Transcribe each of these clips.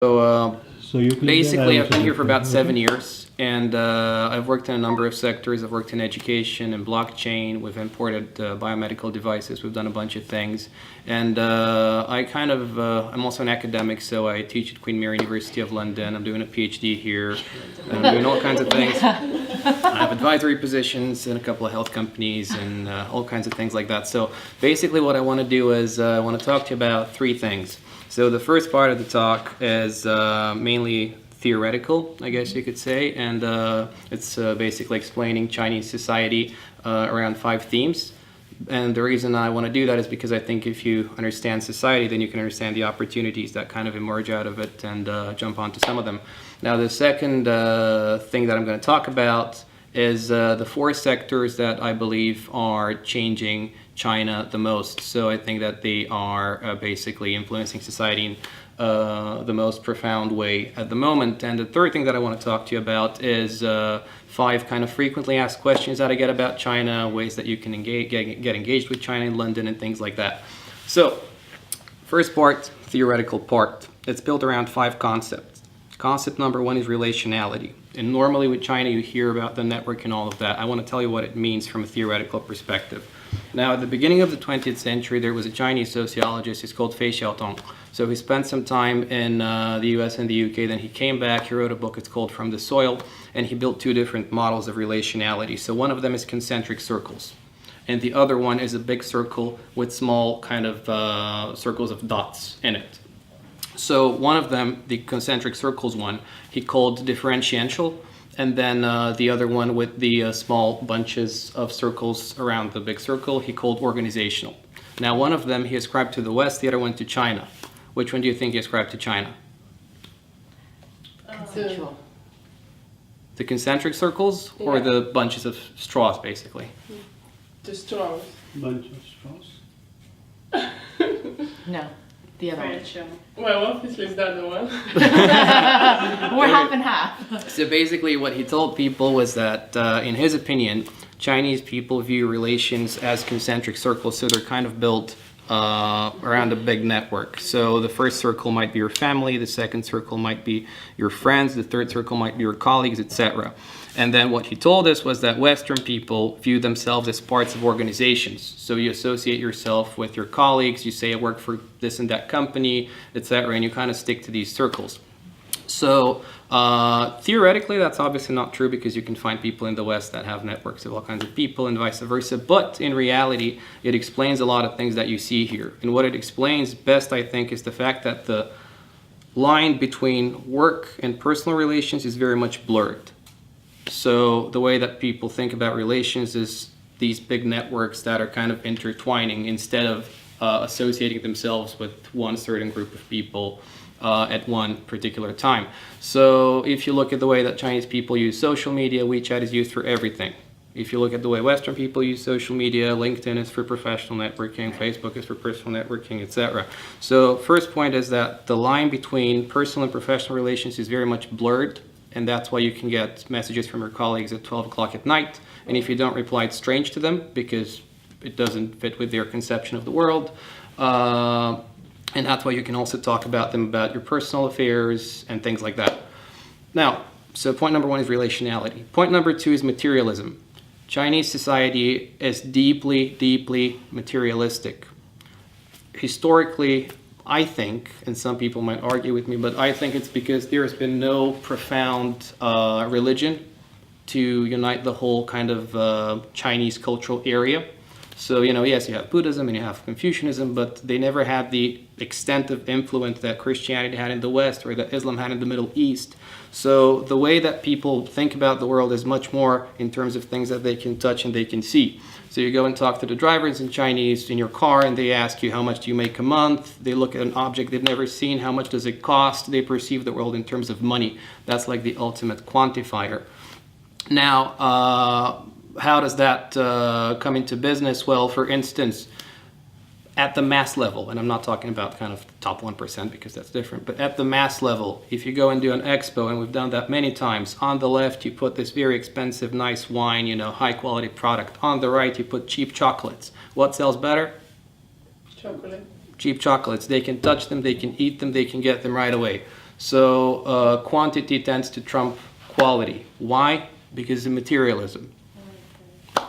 So basically, I've been here for about 7 Okay. years, and I've worked in a number of sectors. I've worked in education and blockchain. We've imported biomedical devices. We've done a bunch of things, and I'm also an academic, so I teach at Queen Mary University of London. I'm doing a PhD here, and I'm doing all kinds of things. I have advisory positions in a couple of health companies and all kinds of things like that. So basically, what I want to do is I want to talk to you about three things. So the first part of the talk is mainly theoretical, I guess you could say, and it's basically explaining Chinese society around 5 themes. And the reason I want to do that is because I think if you understand society, then you can understand the opportunities that kind of emerge out of it and jump onto some of them. Now, the second thing that I'm going to talk about is the 4 sectors that I believe are changing China the most. So I think that they are basically influencing society in the most profound way at the moment. And the third thing that I want to talk to you about is 5 kind of frequently asked questions that I get about China, ways that you can get engaged with China in London and things like that. So first part, theoretical part. It's built around 5 concepts. Concept number 1 is relationality. And normally with China you hear about the network and all of that. I want to tell you what it means from a theoretical perspective. Now, at the beginning of the 20th century, there was a Chinese sociologist. He's called Fei Xiaotong. So he spent some time in the US and the UK. Then he came back. He wrote a book. It's called From the Soil. And he built 2 different models of relationality. So one of them is concentric circles. And the other one is a big circle with small kind of circles of dots in it. So one of them, the concentric circles one, he called differentiential. And then the other one with the small bunches of circles around the big circle, he called organizational. Now, one of them he ascribed to the West, the other one to China. Which one do you think he ascribed to China? Consensual. The concentric circles or Yeah. the bunches of straws, basically? The straws. Bunch of straws. No, the other one. Well, obviously it's the other one. We're half and half. So basically what he told people was that, in his opinion, Chinese people view relations as concentric circles, so they're kind of built around a big network. So the first circle might be your family, the second circle might be your friends, the third circle might be your colleagues, etc. And then what he told us was that Western people view themselves as parts of organizations. So you associate yourself with your colleagues, you say I work for this and that company, etc., and you kind of stick to these circles. So theoretically, that's obviously not true because you can find people in the West that have networks of all kinds of people and vice versa. But in reality, it explains a lot of things that you see here. And what it explains best, I think, is the fact that the line between work and personal relations is very much blurred. So the way that people think about relations is these big networks that are kind of intertwining instead of associating themselves with one certain group of people at one particular time. So if you look at the way that Chinese people use social media, WeChat is used for everything. If you look at the way Western people use social media, LinkedIn is for professional networking, Facebook is for personal networking, etc. So first point is that the line between personal and professional relations is very much blurred, and that's why you can get messages from your colleagues at 12 o'clock at night, and if you don't reply, it's strange to them because it doesn't fit with their conception of the world. And that's why you can also talk about them about your personal affairs and things like that. Now, so point number 1 is relationality. Point number 2 is materialism. Chinese society is deeply, deeply materialistic. Historically, I think, and some people might argue with me, but I think it's because there has been no profound religion to unite the whole kind of Chinese cultural area. So, yes, you have Buddhism and you have Confucianism, but they never had the extent of influence that Christianity had in the West or that Islam had in the Middle East. So the way that people think about the world is much more in terms of things that they can touch and they can see. So you go and talk to the drivers in Chinese in your car and they ask you how much do you make a month. They look at an object they've never seen, how much does it cost. They perceive the world in terms of money. That's like the ultimate quantifier. Now, how does that come into business? Well, for instance, at the mass level, and I'm not talking about kind of top 1% because that's different, but at the mass level, if you go and do an expo, and we've done that many times, on the left you put this very expensive, nice wine, high quality product. On the right you put cheap chocolates. What sells better? Chocolate. Cheap chocolates. They can touch them, they can eat them, they can get them right away. So quantity tends to trump quality. Why? Because of materialism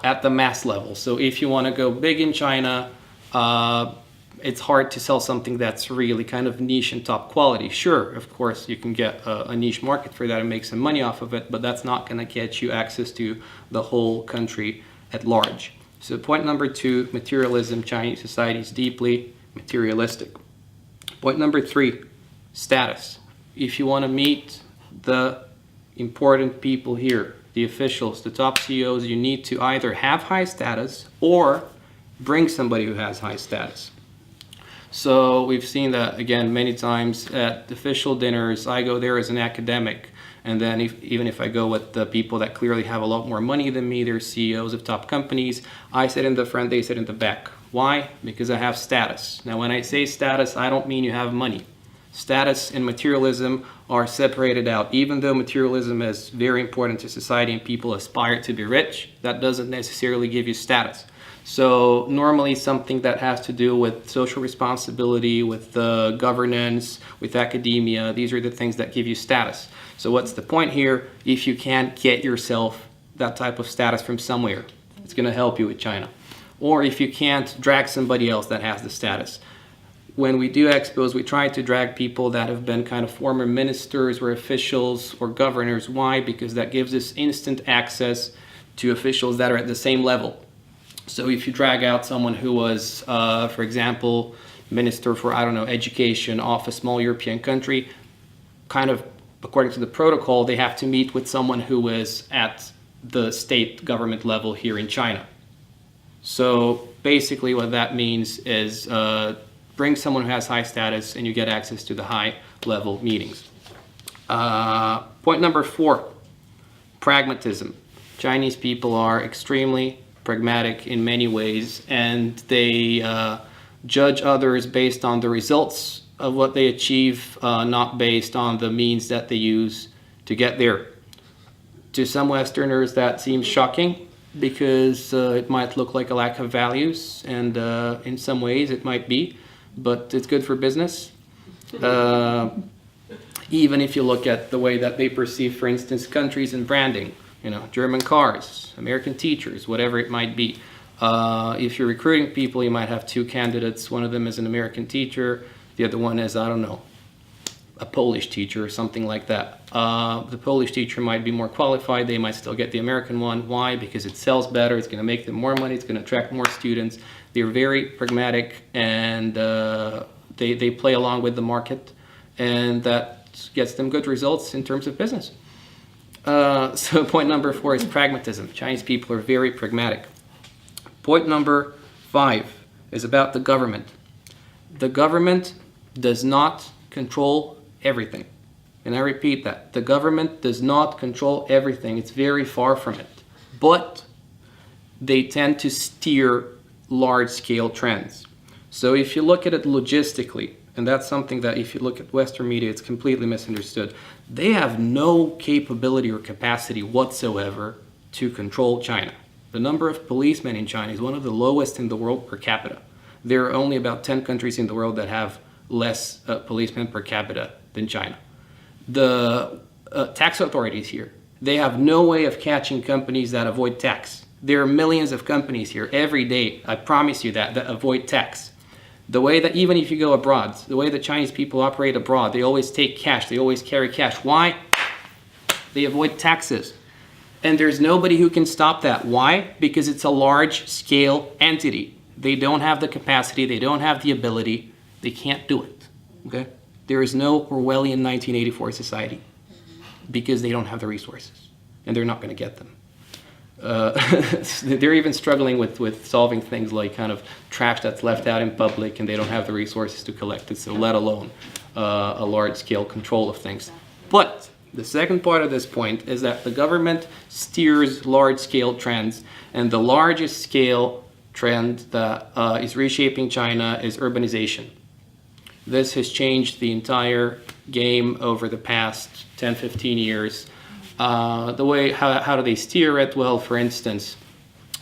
at the mass level. So if you want to go big in China, it's hard to sell something that's really kind of niche and top quality. Sure, of course, you can get a niche market for that and make some money off of it, but that's not going to get you access to the whole country at large. So point number 2, materialism. Chinese society is deeply materialistic. Point number 3, status. If you want to meet the important people here, the officials, the top CEOs, you need to either have high status or bring somebody who has high status. So we've seen that again many times at official dinners. I go there as an academic, and then even if I go with the people that clearly have a lot more money than me, they're CEOs of top companies, I sit in the front, they sit in the back. Why? Because I have status. Now when I say status, I don't mean you have money. Status and materialism are separated out. Even though materialism is very important to society and people aspire to be rich, that doesn't necessarily give you status. So normally something that has to do with social responsibility, with governance, with academia, these are the things that give you status. So what's the point here? If you can't get yourself that type of status from somewhere, it's going to help you with China. Or if you can't drag somebody else that has the status. When we do expos, we try to drag people that have been kind of former ministers or officials or governors. Why? Because that gives us instant access to officials that are at the same level. So if you drag out someone who was, for example, minister for, I don't know, education of a small European country, kind of according to the protocol, they have to meet with someone who is at the state government level here in China. So basically what that means is bring someone who has high status and you get access to the high level meetings. Point number 4, pragmatism. Chinese people are extremely pragmatic in many ways, and they judge others based on the results of what they achieve, not based on the means that they use to get there. To some Westerners that seems shocking because it might look like a lack of values, and in some ways it might be, but it's good for business. Even if you look at the way that they perceive, for instance, countries and branding. You know, German cars, American teachers, whatever it might be. If you're recruiting people, you might have 2 candidates. One of them is an American teacher. The other one is, I don't know, a Polish teacher or something like that. The Polish teacher might be more qualified. They might still get the American one. Why? Because it sells better. It's going to make them more money. It's going to attract more students. They're very pragmatic, and they play along with the market, and that gets them good results in terms of business. So point number 4 is pragmatism. Chinese people are very pragmatic. Point number 5 is about the government. The government does not control everything. And I repeat that. The government does not control everything. It's very far from it. But they tend to steer large-scale trends. So if you look at it logistically, and that's something that if you look at Western media, it's completely misunderstood. They have no capability or capacity whatsoever to control China. The number of policemen in China is one of the lowest in the world per capita. There are only about 10 countries in the world that have less policemen per capita than China. The tax authorities here, they have no way of catching companies that avoid tax. There are millions of companies here every day, I promise you that avoid tax. The way that even if you go abroad, the way that Chinese people operate abroad, they always take cash, they always carry cash. Why? They avoid taxes. And there's nobody who can stop that. Why? Because it's a large-scale entity. They don't have the capacity, they don't have the ability, they can't do it. Okay? There is no Orwellian 1984 society because they don't have the resources, and they're not going to get them. They're even struggling with solving things like kind of trash that's left out in public, and they don't have the resources to collect it, so let alone a large-scale control of things. But the second part of this point is that the government steers large-scale trends, and the largest scale trend that is reshaping China is urbanization. This has changed the entire game over the past 10, 15 years. The way, how do they steer it? Well, for instance,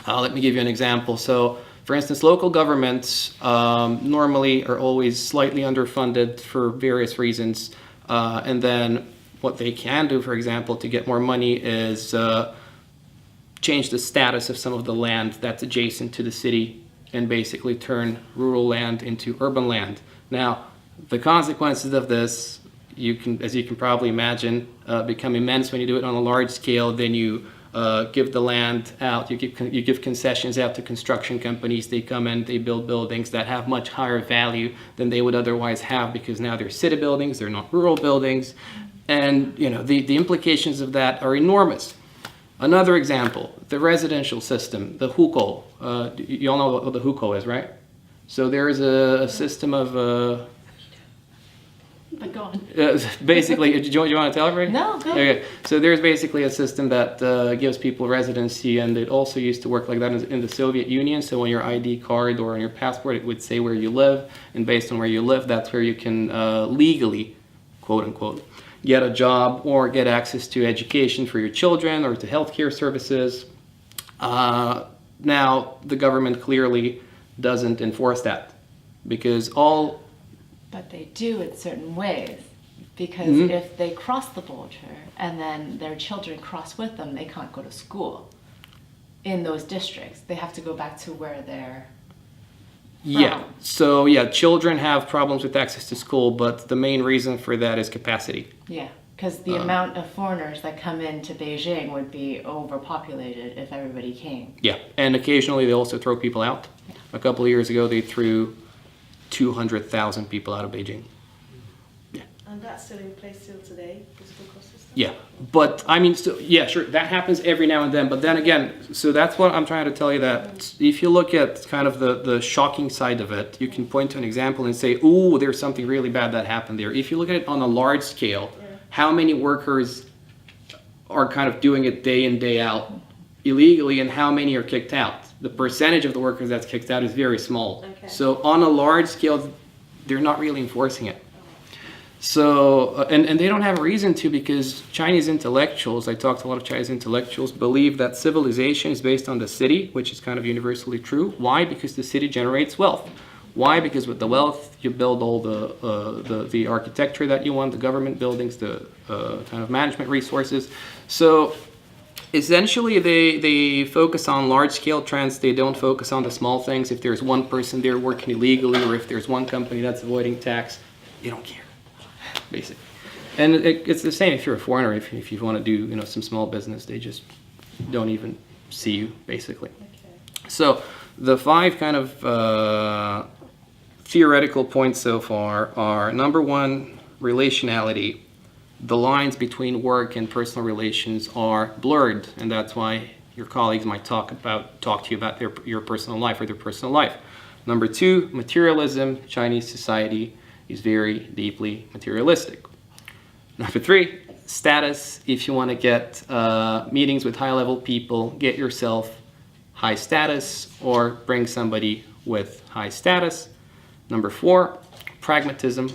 let me give you an example. So, for instance, local governments normally are always slightly underfunded for various reasons. And then what they can do, for example, to get more money is change the status of some of the land that's adjacent to the city and basically turn rural land into urban land. Now, the consequences of this, as you can probably imagine, become immense when you do it on a large scale. Then you give the land out, you give concessions out to construction companies. They come in, they build buildings that have much higher value than they would otherwise have, because now they're city buildings, they're not rural buildings. And the implications of that are enormous. Another example, the residential system, the hukou. You all know what the hukou is, right? So there is a system of... But go on. basically, do you want to tell everybody? No, go. Okay, so there's basically a system that gives people residency, and it also used to work like that in the Soviet Union. So on your ID card or on your passport, it would say where you live, and based on where you live, that's where you can legally, quote unquote, get a job or get access to education for your children or to healthcare services. Now, the government clearly doesn't enforce that, because But they do in certain ways, because if they cross the border and then their children cross with them, they can't go to school in those districts. They have to go back to where they're Yeah. So children have problems with access to school, but the main reason for that is capacity. Yeah, because the amount of foreigners that come into Beijing would be overpopulated if everybody came. Yeah, and occasionally they also throw people out. A couple of years ago, they threw 200,000 people out of Beijing. And that's still in place till today, the school cost system? Yeah, but I mean, sure, that happens every now and then. But then again, so that's what I'm trying to tell you, that if you look at kind of the shocking side of it, you can point to an example and say, ooh, there's something really bad that happened there. If you look at it on a large scale, how many workers are kind of doing it day in, day out illegally, and how many are kicked out? The percentage of the workers that's kicked out is very small. Okay. So on a large scale, they're not really enforcing it. So, and they don't have a reason to, because Chinese intellectuals, I talked to a lot of Chinese intellectuals, believe that civilization is based on the city, which is kind of universally true. Why? Because the city generates wealth. Why? Because with the wealth, you build all the architecture that you want, the government buildings, the kind of management resources. So essentially, they focus on large-scale trends. They don't focus on the small things. If there's one person there working illegally, or if there's one company that's avoiding tax, they don't care, basically. And it's the same if you're a foreigner. If you want to do some small business, they just don't even see you, basically. Okay. So the 5 kind of theoretical points so far are: number 1, relationality. The lines between work and personal relations are blurred, and that's why your colleagues might talk to you about your personal life or their personal life. Number 2, materialism. Chinese society is very deeply materialistic. Number 3, status. If you want to get meetings with high-level people, get yourself high status or bring somebody with high status. Number 4, pragmatism.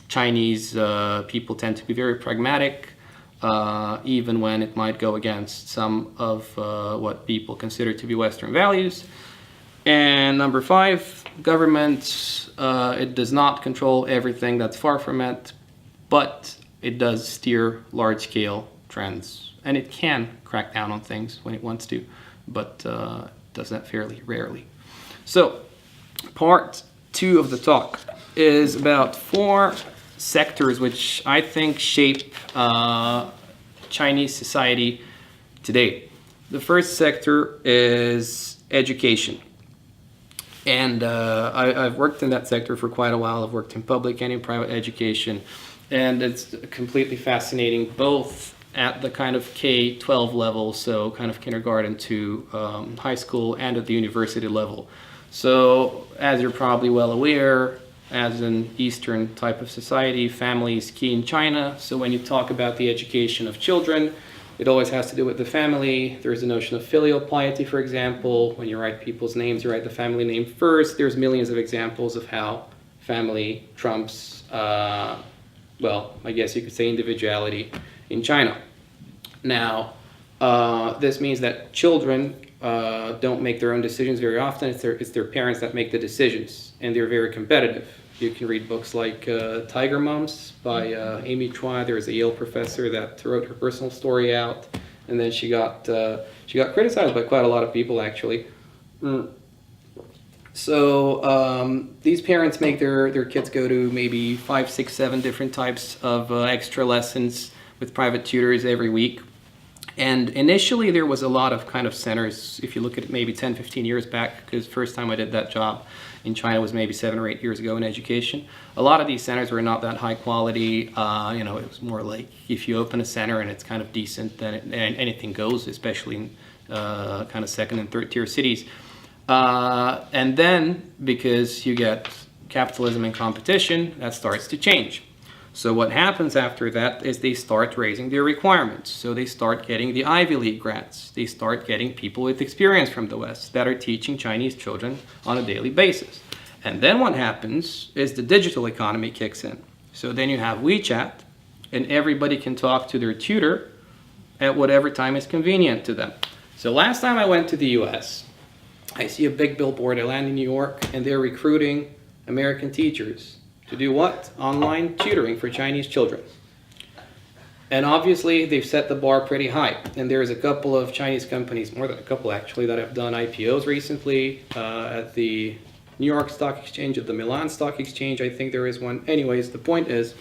Chinese people tend to be very pragmatic, even when it might go against some of what people consider to be Western values. And number 5, government. It does not control everything, that's far from it, but it does steer large-scale trends. And it can crack down on things when it wants to, but does that fairly rarely. So, part 2 of the talk is about 4 sectors which I think shape Chinese society today. The first sector is education. And I've worked in that sector for quite a while. I've worked in public and in private education. And it's completely fascinating, both at the kind of K-12 level, so kind of kindergarten to high school, and at the university level. So, as you're probably well aware, as an Eastern type of society, family is key in China. So when you talk about the education of children, it always has to do with the family. There's a notion of filial piety, for example. When you write people's names, you write the family name first. There's millions of examples of how family trumps, well, I guess you could say individuality in China. Now, this means that children don't make their own decisions very often. It's their parents that make the decisions, and they're very competitive. You can read books like Tiger Mums by Amy Chua. There's a Yale professor that wrote her personal story out, and then she got criticized by quite a lot of people, actually. So these parents make their kids go to maybe 5, 6, 7 different types of extra lessons with private tutors every week. And initially there was a lot of kind of centers, if you look at it maybe 10, 15 years back, because first time I did that job in China was maybe 7 or 8 years ago in education. A lot of these centers were not that high quality. You know, it was more like if you open a center and it's kind of decent, then anything goes, especially in kind of second and third tier cities. And then because you get capitalism and competition, that starts to change. So what happens after that is they start raising their requirements. So they start getting the Ivy League grads. They start getting people with experience from the West that are teaching Chinese children on a daily basis. And then what happens is the digital economy kicks in. So then you have WeChat, and everybody can talk to their tutor at whatever time is convenient to them. So last time I went to the US, I see a big billboard. I land in New York, and they're recruiting American teachers to do what? Online tutoring for Chinese children. And obviously, they've set the bar pretty high. And there's a couple of Chinese companies, more than a couple actually, that have done IPOs recently at the New York Stock Exchange, at the Milan Stock Exchange. I think there is one. Anyways, the point is,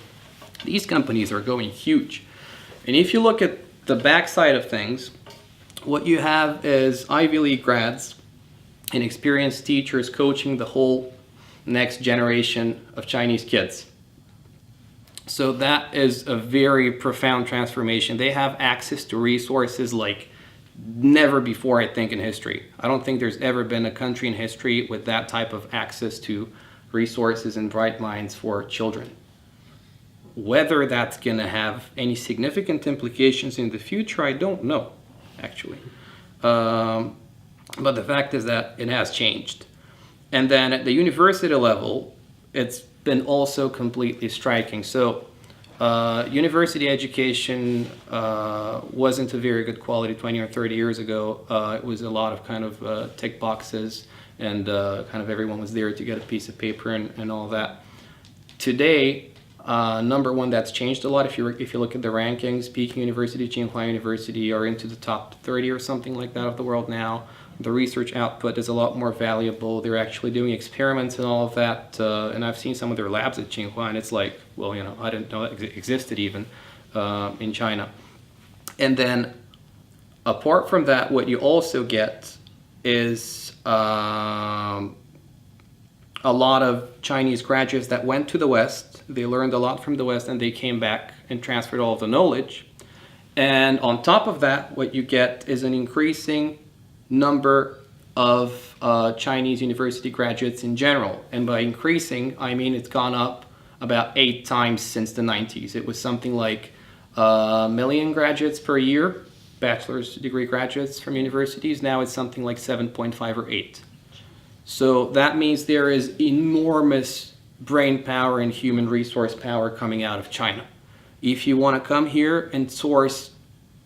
these companies are going huge. And if you look at the backside of things, what you have is Ivy League grads and experienced teachers coaching the whole next generation of Chinese kids. So that is a very profound transformation. They have access to resources like never before, I think, in history. I don't think there's ever been a country in history with that type of access to resources and bright minds for children. Whether that's going to have any significant implications in the future, I don't know, actually. But the fact is that it has changed. And then at the university level, it's been also completely striking. So university education wasn't a very good quality 20 or 30 years ago. It was a lot of kind of tick boxes, and kind of everyone was there to get a piece of paper and all that. Today, number one, that's changed a lot. If you look at the rankings, Peking University, Tsinghua University are into the top 30 or something like that of the world now. The research output is a lot more valuable. They're actually doing experiments and all of that. And I've seen some of their labs at Tsinghua, and it's like, well, you know, I didn't know it existed even in China. And then apart from that, what you also get is a lot of Chinese graduates that went to the West. They learned a lot from the West, and they came back and transferred all of the knowledge. And on top of that, what you get is an increasing number of Chinese university graduates in general. And by increasing, I mean it's gone up about 8 times since the 90s. It was something like 1 million graduates per year, bachelor's degree graduates from universities. Now it's something like 7.5 or 8. So that means there is enormous brain power and human resource power coming out of China. If you want to come here and source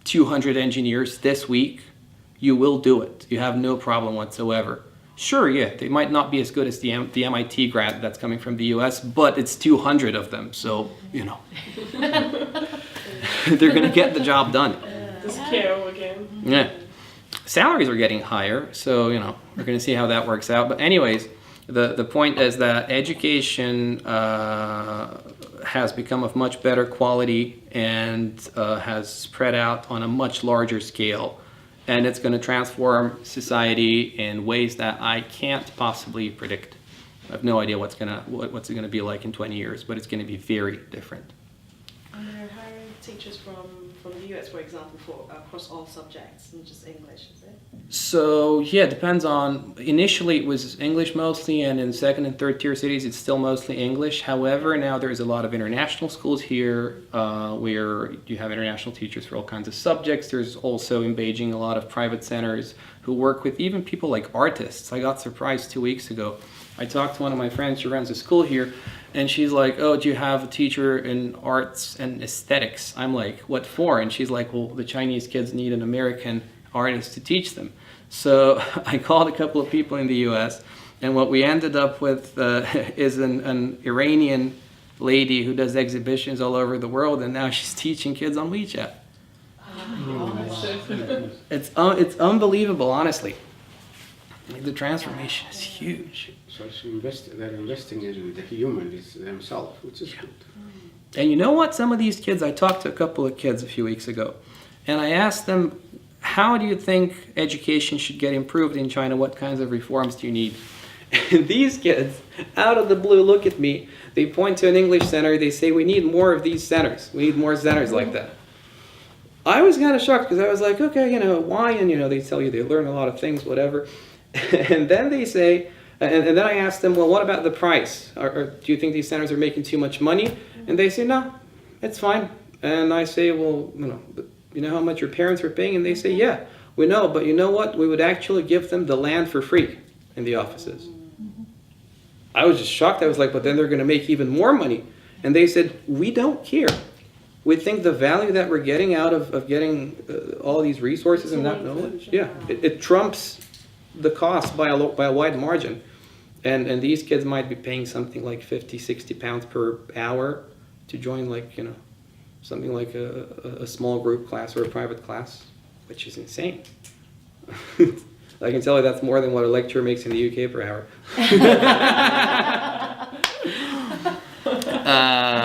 200 engineers this week, you will do it. You have no problem whatsoever. Sure, yeah, they might not be as good as the MIT grad that's coming from the US, but it's 200 of them, so, you know. They're going to get the job done. The scale again. Yeah. Salaries are getting higher, so, you know, we're going to see how that works out. But anyways, the point is that education has become of much better quality and has spread out on a much larger scale. And it's going to transform society in ways that I can't possibly predict. I have no idea what's it going to be like in 20 years, but it's going to be very different. And they're hiring teachers from the US, for example, for across all subjects, not just English, is it? So yeah, it depends on. Initially, it was English mostly, and in second and third tier cities, it's still mostly English. However, now there's a lot of international schools here where you have international teachers for all kinds of subjects. There's also in Beijing a lot of private centers who work with even people like artists. I got surprised 2 weeks ago. I talked to one of my friends. She runs a school here. And she's like, oh, do you have a teacher in arts and aesthetics? I'm like, what for? And she's like, well, the Chinese kids need an American artist to teach them. So I called a couple of people in the US, And what we ended up with is an Iranian lady who does exhibitions all over the world, and now she's teaching kids on WeChat. It's unbelievable, honestly. The transformation is huge. So they're investing in the humans themselves, which is good. And you know what? Some of these kids, I talked to a couple of kids a few weeks ago, and I asked them, how do you think education should get improved in China? What kinds of reforms do you need? And these kids, out of the blue, look at me. They point to an English center. They say, we need more of these centers. We need more centers like that. I was kind of shocked because I was like, okay, why? And, they tell you they learn a lot of things, whatever. And then they say, and then I asked them, well, what about the price? Or do you think these centers are making too much money? And they say, no, it's fine. And I say, well, you know how much your parents are paying? And they say, yeah, we know. But you know what? We would actually give them the land for free in the offices. I was just shocked. I was like, but then they're going to make even more money. And they said, we don't care. We think the value that we're getting out of getting all these resources and that knowledge, it trumps the cost by a wide margin. And these kids might be paying something like 50, 60 pounds per hour to join something like a small group class or a private class, which is insane. I can tell you that's more than what a lecturer makes in the UK per hour.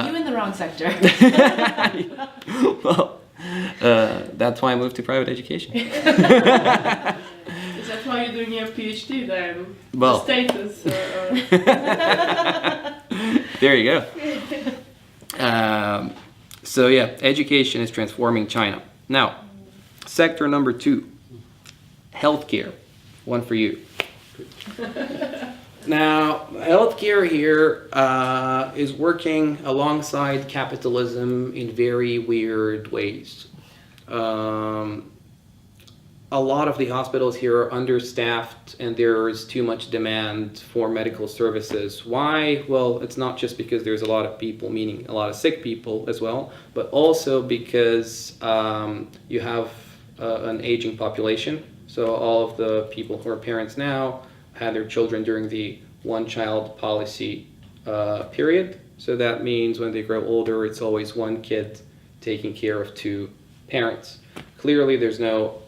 You in the wrong sector. Well, that's why I moved to private education. Is that why you're doing your PhD then? Well. The status? There you go. So yeah, education is transforming China. Now, sector number 2, healthcare. One for you. Now, healthcare here is working alongside capitalism in very weird ways. A lot of the hospitals here are understaffed and there's too much demand for medical services. Why? Well, it's not just because there's a lot of people, meaning a lot of sick people as well, but also because you have an aging population. So all of the people who are parents now had their children during the one-child policy period. So that means when they grow older, it's always one kid taking care of 2 parents. Clearly, there's no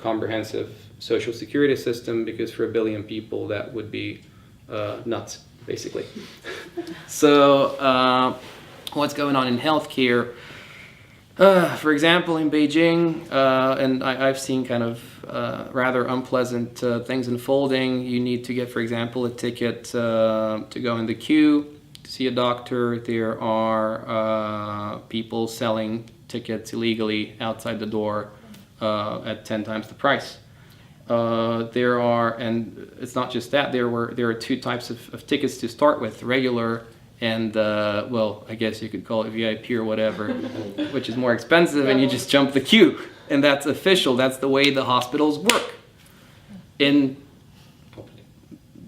comprehensive social security system because for 1 billion people, that would be nuts, basically. So what's going on in healthcare? For example, in Beijing, and I've seen kind of rather unpleasant things unfolding. You need to get, for example, a ticket to go in the queue to see a doctor. There are people selling tickets illegally outside the door at 10 times the price. There are, and it's not just that, there are 2 types of tickets to start with, regular and, well, I guess you could call it VIP or whatever, which is more expensive, and you just jump the queue. And that's official. That's the way the hospitals work in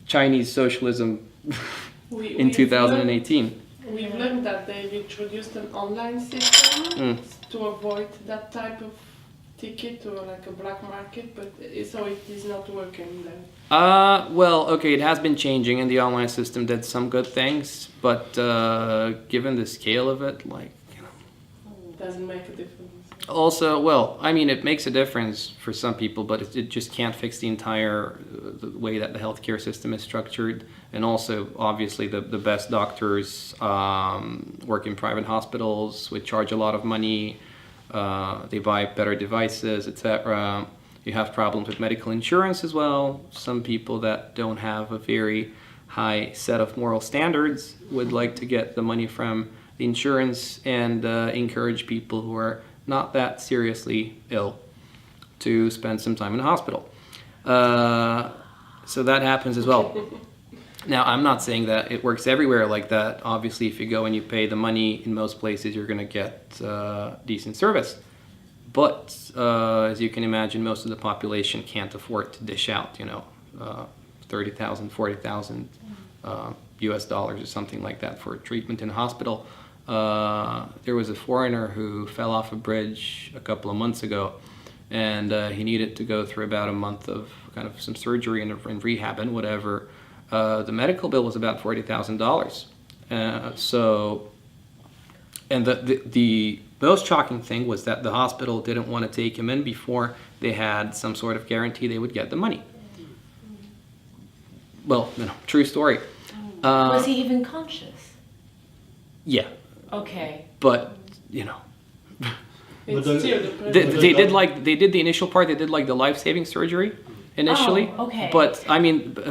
Chinese socialism in 2018. We've learned that they've introduced an online system to avoid that type of ticket or like a black market, but so it is not working then. Well, okay, it has been changing, and the online system did some good things, but given the scale of it, Doesn't make a difference. Also, well, I mean, it makes a difference for some people, but it just can't fix the entire the way that the healthcare system is structured. And also, obviously, the best doctors work in private hospitals, which charge a lot of money. They buy better devices, etc. You have problems with medical insurance as well. Some people that don't have a very high set of moral standards would like to get the money from the insurance and encourage people who are not that seriously ill to spend some time in the hospital. So that happens as well. Now, I'm not saying that it works everywhere like that. Obviously, if you go and you pay the money in most places, you're going to get decent service. But as you can imagine, most of the population can't afford to dish out, $30,000, $40,000 US dollars or something like that for treatment in a hospital. There was a foreigner who fell off a bridge a couple of months ago, and he needed to go through about a month of kind of some surgery and rehab and whatever. The medical bill was about $40,000. So, and the most shocking thing was that the hospital didn't want to take him in before they had some sort of guarantee they would get the money. Well, true story. Was he even conscious? Yeah, Okay. but It's the- still the they did the initial part. They did like the life-saving surgery initially. Oh, okay. But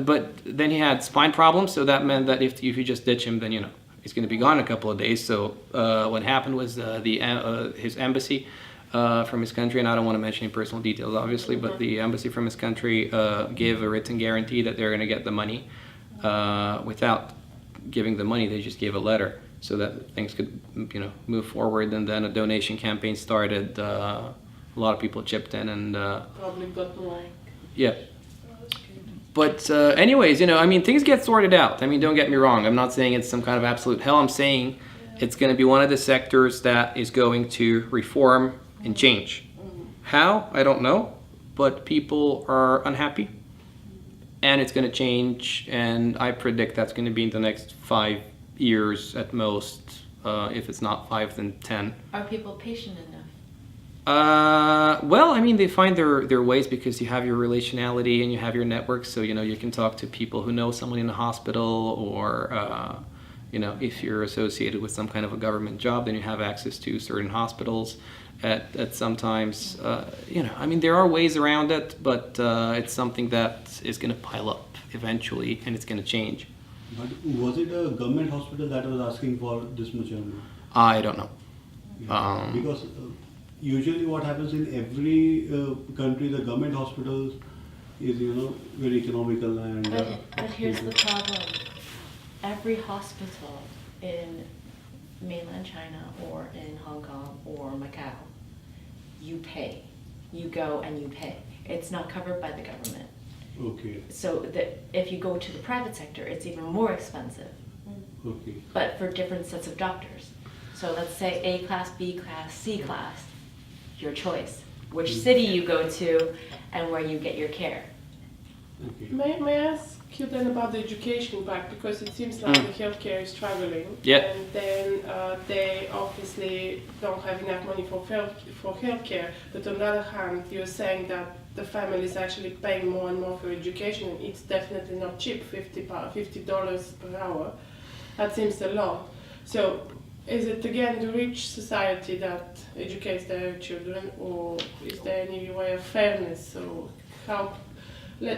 but then he had spine problems, so that meant that if you just ditch him, then he's going to be gone in a couple of days. So what happened was his embassy from his country, and I don't want to mention any personal details, obviously, but the embassy from his country gave a written guarantee that they're going to get the money. Without giving the money, they just gave a letter so that things could move forward. And then a donation campaign started. A lot of people chipped in, and probably got more. yeah. But anyways, things get sorted out. Don't get me wrong. I'm not saying it's some kind of absolute hell. I'm saying it's going to be one of the sectors that is going to reform and change. How? I don't know. But people are unhappy. And it's going to change. And I predict that's going to be in the next 5 years at most. If it's not 5, then 10. Are people patient enough? Well, they find their ways because you have your relationality and you have your network. So, you can talk to people who know someone in the hospital, or, if you're associated with some kind of a government job, then you have access to certain hospitals at sometimes, there are ways around it, but it's something that is going to pile up eventually, and it's going to change. But was it a government hospital that was asking for this much amount? I don't know. Because usually what happens in every country, the government hospitals is very economical and. But here's the problem. Every hospital in mainland China or in Hong Kong or Macau, you pay. You go and you pay. It's not covered by the government. Okay. So if you go to the private sector, it's even more expensive, Okay. but for different sets of doctors. So let's say A class, B class, C class, your choice. Which city you go to and where you get your care. Okay. May I ask you then about the education part, because it seems like the healthcare is struggling, Yeah. and then they obviously don't have enough money for healthcare. But on the other hand, you're saying that the family is actually paying more and more for education, and it's definitely not cheap. $50 per hour. That seems a lot. So, is it again the rich society that educates their children, or is there any way of fairness? So how?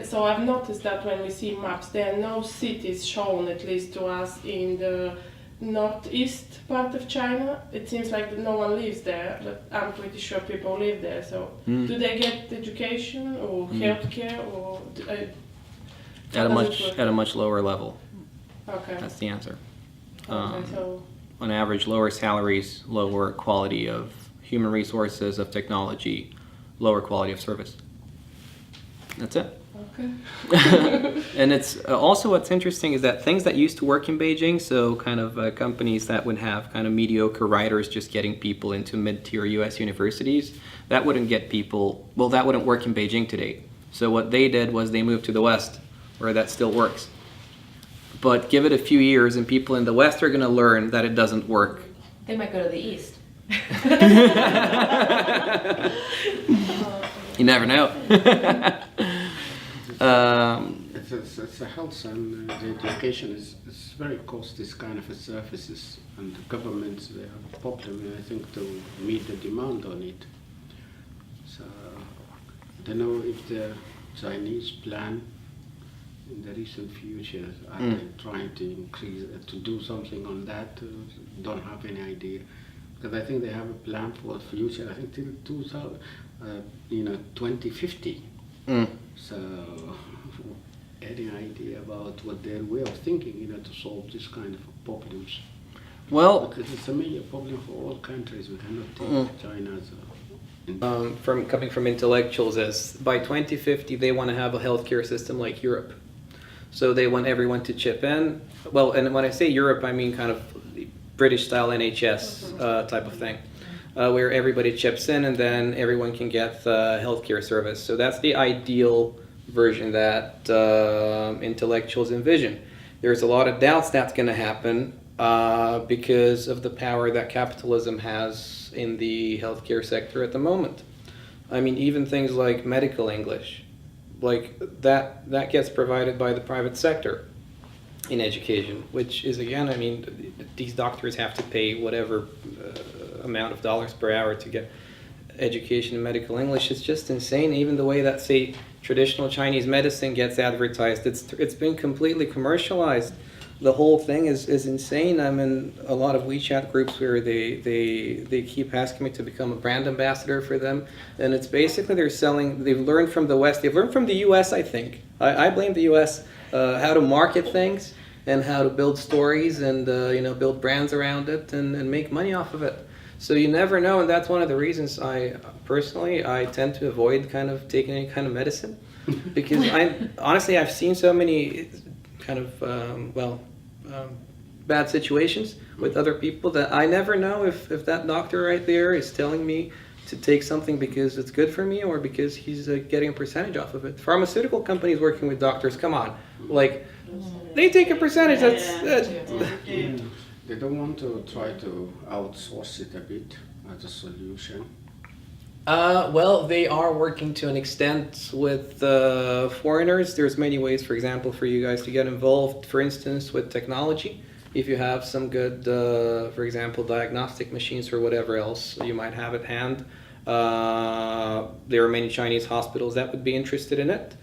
So I've noticed that when we see maps, there are no cities shown, at least to us, in the northeast part of China. It seems like that no one lives there, but I'm pretty sure people live there. So do they get education or healthcare, or At a much lower level. Okay. That's the answer. Okay. So On average, lower salaries, lower quality of human resources, of technology, lower quality of service. That's it. okay. And it's also what's interesting is that things that used to work in Beijing, so kind of companies that would have kind of mediocre writers just getting people into mid-tier US universities, that wouldn't get people, well, that wouldn't work in Beijing today. So what they did was they moved to the West, where that still works. But give it a few years and people in the West are going to learn that it doesn't work. They might go to the east. You never know. It's a health and the education is very costly, this kind of services, and the governments, they have a problem, I think, to meet the demand on it. So I don't know if the Chinese plan in the recent future are they trying to increase, to do something on that. Don't have any idea, because I think they have a plan for the future. I think till 2050. So, any idea about what their way of thinking, to solve this kind of problems? Well, Because it's a major problem for all countries. We cannot take China as coming from intellectuals, as by 2050 they want to have a healthcare system like Europe. So they want everyone to chip in. Well, and when I say Europe, I mean kind of British-style NHS type of thing, where everybody chips in and then everyone can get healthcare service. So that's the ideal version that intellectuals envision. There's a lot of doubts that's going to happen because of the power that capitalism has in the healthcare sector at the moment. I mean, even things like medical English, like that gets provided by the private sector in education, which is, again, I mean, these doctors have to pay whatever amount of dollars per hour to get education in medical English. It's just insane. Even the way that, say, traditional Chinese medicine gets advertised, it's been completely commercialized. The whole thing is insane. I'm in a lot of WeChat groups where they keep asking me to become a brand ambassador for them, and it's basically they've learned from the West, they've learned from the US, I think. I blame the US, how to market things and how to build stories and build brands around it and make money off of it. So you never know, and that's one of the reasons I tend to avoid kind of taking any kind of medicine, because honestly I've seen so many kind of bad situations with other people that I never know if that doctor right there is telling me to take something because it's good for me or because he's getting a percentage off of it. Pharmaceutical companies working with doctors, come on, like they take a percentage. They don't want to try to outsource it a bit as a solution. Well, they are working to an extent with foreigners. There's many ways, for example, for you guys to get involved, for instance, with technology. If you have some good, for example, diagnostic machines or whatever else you might have at hand, there are many Chinese hospitals that would be interested in it.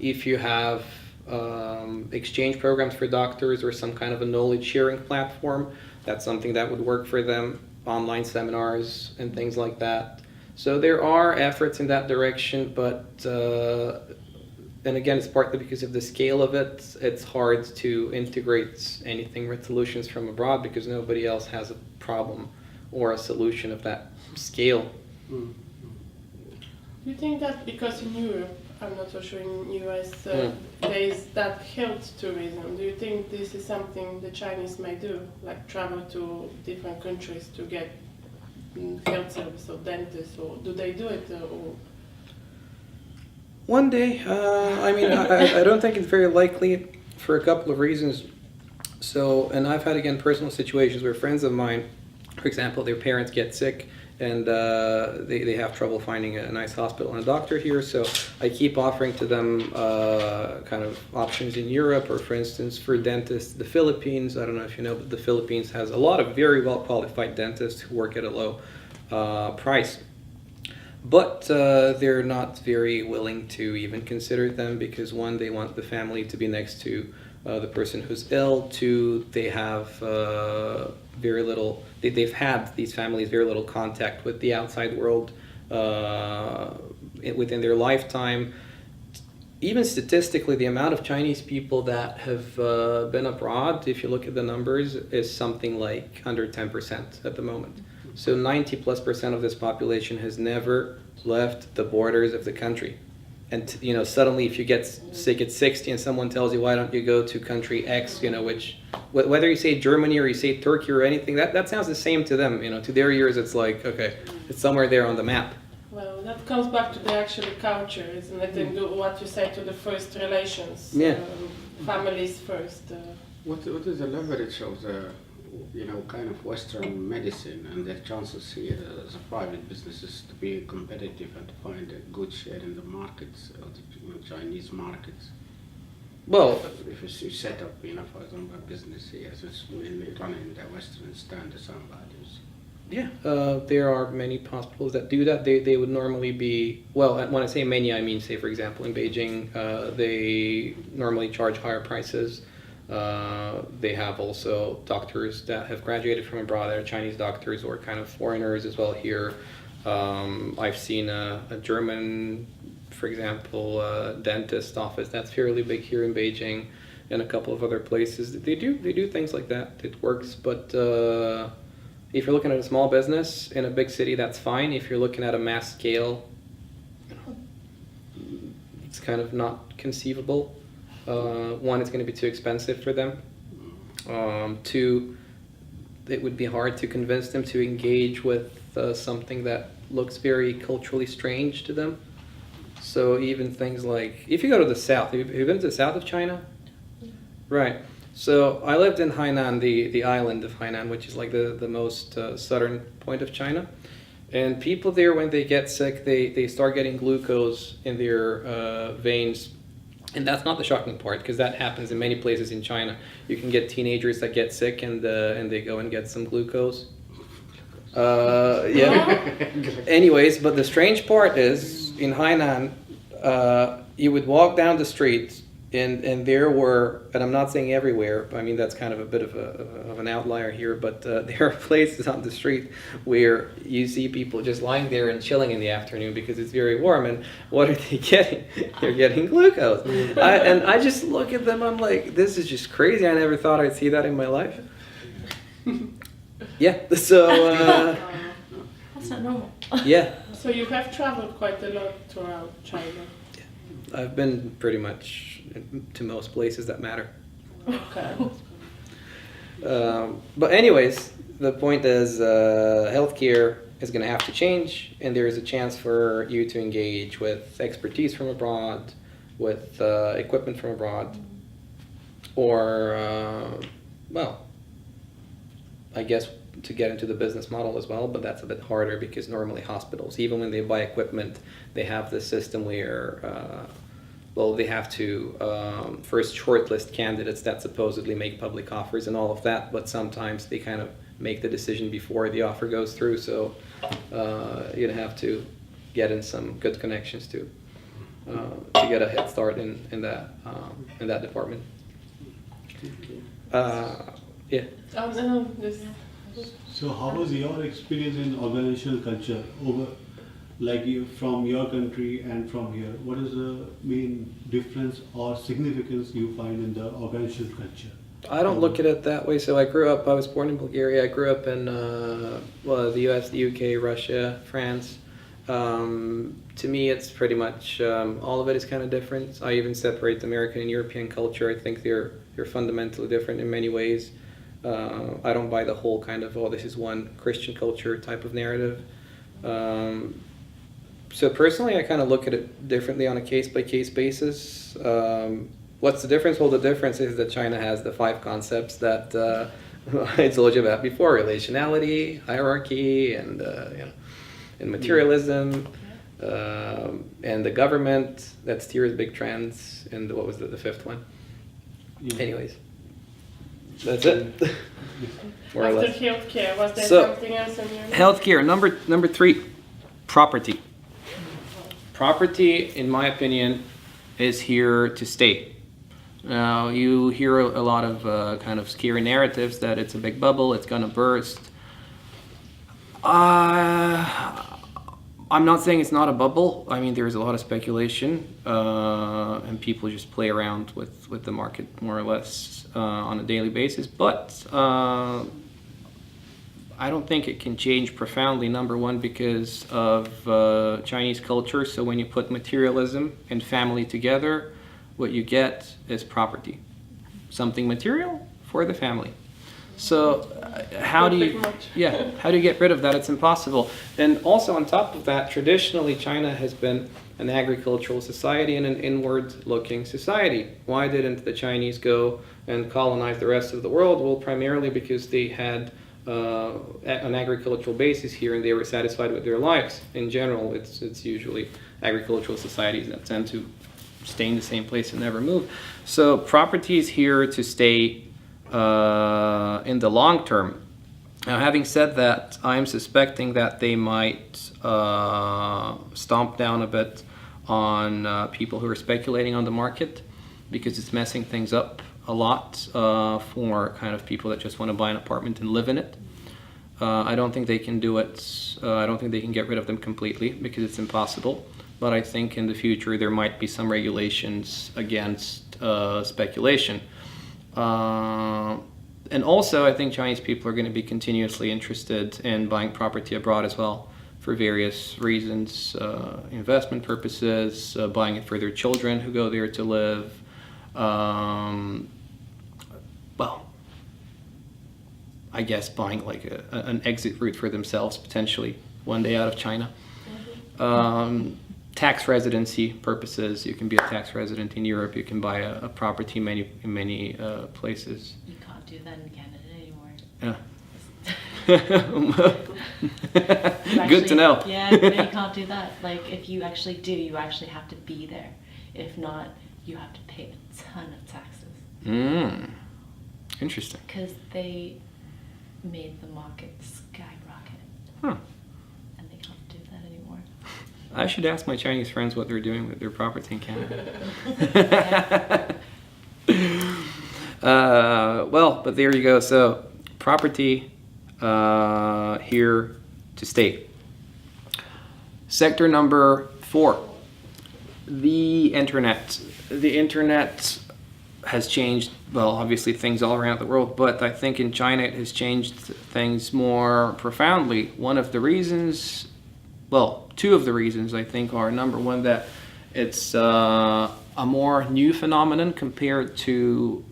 If you have exchange programs for doctors or some kind of a knowledge sharing platform, that's something that would work for them. Online seminars and things like that. So there are efforts in that direction, but and again, it's partly because of the scale of it. It's hard to integrate anything with solutions from abroad because nobody else has a problem or a solution of that scale. Do you think that because in Europe, I'm not so sure in US, there is that health tourism? Do you think this is something the Chinese may do, like travel to different countries to get health service or dentists, or do they do it? Or? One day, I mean, I don't think it's very likely for a couple of reasons. So, and I've had, again, personal situations where friends of mine, for example, their parents get sick and they have trouble finding a nice hospital and a doctor here, so I keep offering to them kind of options in Europe, or for instance for dentists, the Philippines. I don't know if you know, but the Philippines has a lot of very well qualified dentists who work at a low price. But they're not very willing to even consider them because, one, they want the family to be next to the person who's ill. Two, they have very little, they've had, these families, very little contact with the outside world within their lifetime. Even statistically, the amount of Chinese people that have been abroad, if you look at the numbers, is something like under 10% at the moment. So 90+% of this population has never left the borders of the country. And suddenly if you get sick at 60 and someone tells you, why don't you go to country X, which, whether you say Germany or you say Turkey or anything, that sounds the same to them. To their ears it's like, okay, it's somewhere there on the map. Well, that comes back to the actual culture, isn't it? And what you say to the first relations, families first. What is the leverage of the kind of Western medicine and their chances here as a private businesses to be competitive and to find a good share in the markets, the Chinese markets? Well, if you set up, for example, a business here, so it's mainly running the Western standards and values. Yeah, there are many hospitals that do that. They would normally be, well, when I say many, I mean, say, for example, in Beijing, they normally charge higher prices. They have also doctors that have graduated from abroad, that are Chinese doctors or kind of foreigners as well here. I've seen a German, for example, dentist office that's fairly big here in Beijing, and a couple of other places. They do things like that. It works, but if you're looking at a small business in a big city, that's fine. If you're looking at a mass scale, it's kind of not conceivable. One, it's going to be too expensive for them. Two, it would be hard to convince them to engage with something that looks very culturally strange to them. So even things like, if you go to the south, have you been to the south of China? Right. So I lived in Hainan, the island of Hainan, which is like the most southern point of China. And people there, when they get sick, they start getting glucose in their veins. And that's not the shocking part, because that happens in many places in China. You can get teenagers that get sick and they go and get some glucose. Yeah. Anyways, but the strange part is, in Hainan, you would walk down the street, and there were, and I'm not saying everywhere, I mean that's kind of a bit of an outlier here, but there are places on the street where you see people just lying there and chilling in the afternoon because it's very warm, and what are they getting? They're getting glucose. And I just look at them, I'm like, this is just crazy. I never thought I'd see that in my life. Yeah, so That's not normal. yeah. So you have traveled quite a lot throughout China. I've been pretty much to most places that matter. Okay. But anyways, the point is healthcare is going to have to change, and there is a chance for you to engage with expertise from abroad, with equipment from abroad, or, well, I guess to get into the business model as well, but that's a bit harder because normally hospitals, even when they buy equipment, they have this system where well, they have to first shortlist candidates that supposedly make public offers and all of that, but sometimes they kind of make the decision before the offer goes through, so you'd have to get in some good connections to get a head start in that department. Yeah. No, this. So how was your experience in organizational culture over, like from your country and from here? What is the main difference or significance you find in the organizational culture? I don't look at it that way. So I was born in Bulgaria. I grew up in well, the US, the UK, Russia, France. To me, it's pretty much all of it is kind of different. I even separate the American and European culture. I think they're fundamentally different in many ways. I don't buy the whole kind of, oh, this is one Christian culture type of narrative. So personally, I kind of look at it differently on a case-by-case basis. What's the difference? Well, the difference is that China has the 5 concepts that I told you about before: relationality, hierarchy, and and materialism, and the government that steers big trends. And what was the 5th one? Yeah. Anyways, that's it. More or After less. healthcare, was there So, something else on your list? Healthcare, number 3, property. Property, in my opinion, is here to stay. Now, you hear a lot of kind of scary narratives that it's a big bubble, it's gonna burst. I'm not saying it's not a bubble. I mean, there's a lot of speculation, and people just play around with the market more or less on a daily basis. But I don't think it can change profoundly, number one, because of Chinese culture. So when you put materialism and family together, what you get is property. Something material for the family. So how do you get rid of that? It's impossible. And also on top of that, traditionally China has been an agricultural society and an inward-looking society. Why didn't the Chinese go and colonize the rest of the world? Well, primarily because they had an agricultural basis here and they were satisfied with their lives. In general, it's usually agricultural societies that tend to stay in the same place and never move. So property is here to stay in the long term. Now, having said that, I'm suspecting that they might stomp down a bit on people who are speculating on the market, because it's messing things up a lot for kind of people that just want to buy an apartment and live in it. I don't think they can do it. I don't think they can get rid of them completely, because it's impossible. But I think in the future there might be some regulations against speculation. And also, I think Chinese people are going to be continuously interested in buying property abroad as well, for various reasons, investment purposes, buying it for their children who go there to live. Well, I guess buying like an exit route for themselves, potentially, one day out of China. tax residency purposes, you can be a tax resident in Europe. You can buy a property in many places. You can't do that in Canada anymore. Yeah. You Good to know. Yeah, no, you can't do that. Like, if you actually do, you actually have to be there. If not, you have to pay a ton of taxes. Interesting. Because they made the market skyrocket. Huh. And they can't do that anymore. I should ask my Chinese friends what they're doing with their property in Canada. Well, but there you go. So, property here to stay. Sector number 4, the internet. The internet has changed, well, obviously things all around the world, but I think in China it has changed things more profoundly. One of the reasons, well, 2 of the reasons I think are, number one, that it's a more new phenomenon compared to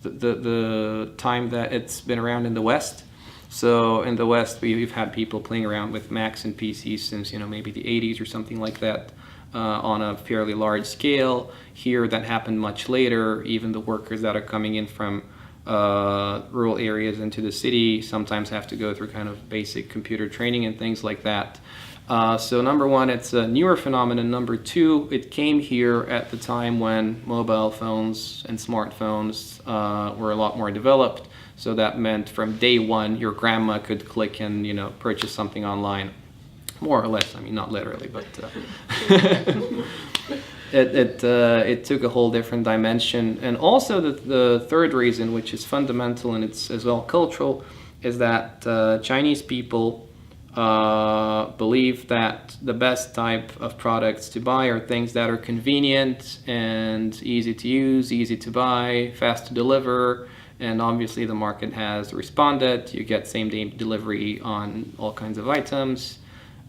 the time that it's been around in the West. So in the West, we've had people playing around with Macs and PCs since, maybe the 80s or something like that, on a fairly large scale. Here, that happened much later. Even the workers that are coming in from rural areas into the city sometimes have to go through kind of basic computer training and things like that. So number one, it's a newer phenomenon. Number 2, it came here at the time when mobile phones and smartphones were a lot more developed. So that meant from day one, your grandma could click and, purchase something online. More or less, I mean, not literally, but it took a whole different dimension. And also the third reason, which is fundamental and it's as well cultural, is that Chinese people believe that the best type of products to buy are things that are convenient and easy to use, easy to buy, fast to deliver. And obviously the market has responded. You get same-day delivery on all kinds of items.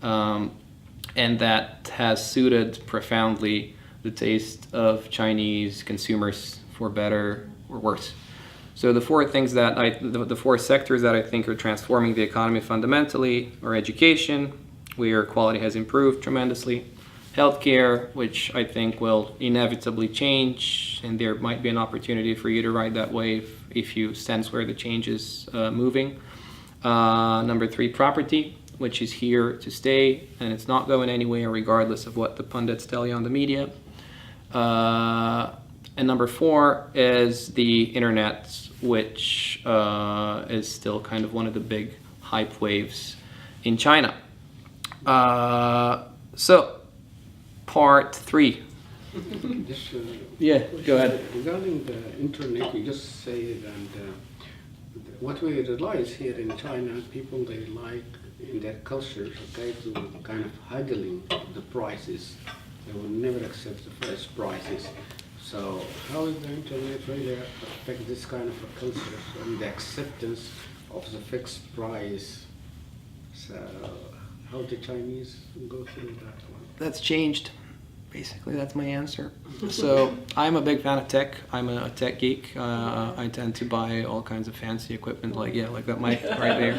And that has suited profoundly the taste of Chinese consumers, for better or worse. So the 4 things that the 4 sectors that I think are transforming the economy fundamentally are education, where quality has improved tremendously, healthcare, which I think will inevitably change, and there might be an opportunity for you to ride that wave if you sense where the change is moving. Number 3, property, which is here to stay, and it's not going anywhere regardless of what the pundits tell you on the media. And number 4 is the internet, which is still kind of one of the big hype waves in China. So, part 3. Just, Yeah, go ahead. Regarding the internet, you just say it, and what we realize here in China, people, they like in their culture, okay, to kind of haggling the prices. They will never accept the first prices. So how is the internet really affect this kind of a culture and the acceptance of the fixed price? So how the Chinese go through that one? That's changed. Basically, that's my answer. So I'm a big fan of tech. I'm a tech geek. I tend to buy all kinds of fancy equipment, like that mic right there.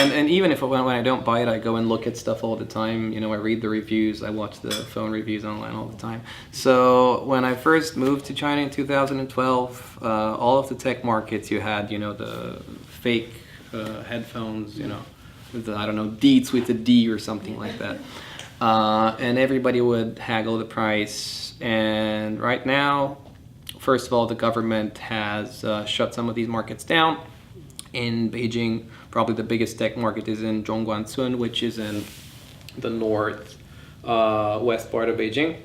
And even if when I don't buy it, I go and look at stuff all the time. I read the reviews. I watch the phone reviews online all the time. So when I first moved to China in 2012, all of the tech markets, you had the fake headphones, with the, I don't know, Deets with a D or something like that. And everybody would haggle the price. And right now, first of all, the government has shut some of these markets down. In Beijing, probably the biggest tech market is in Zhongguancun, which is in the north west part of Beijing,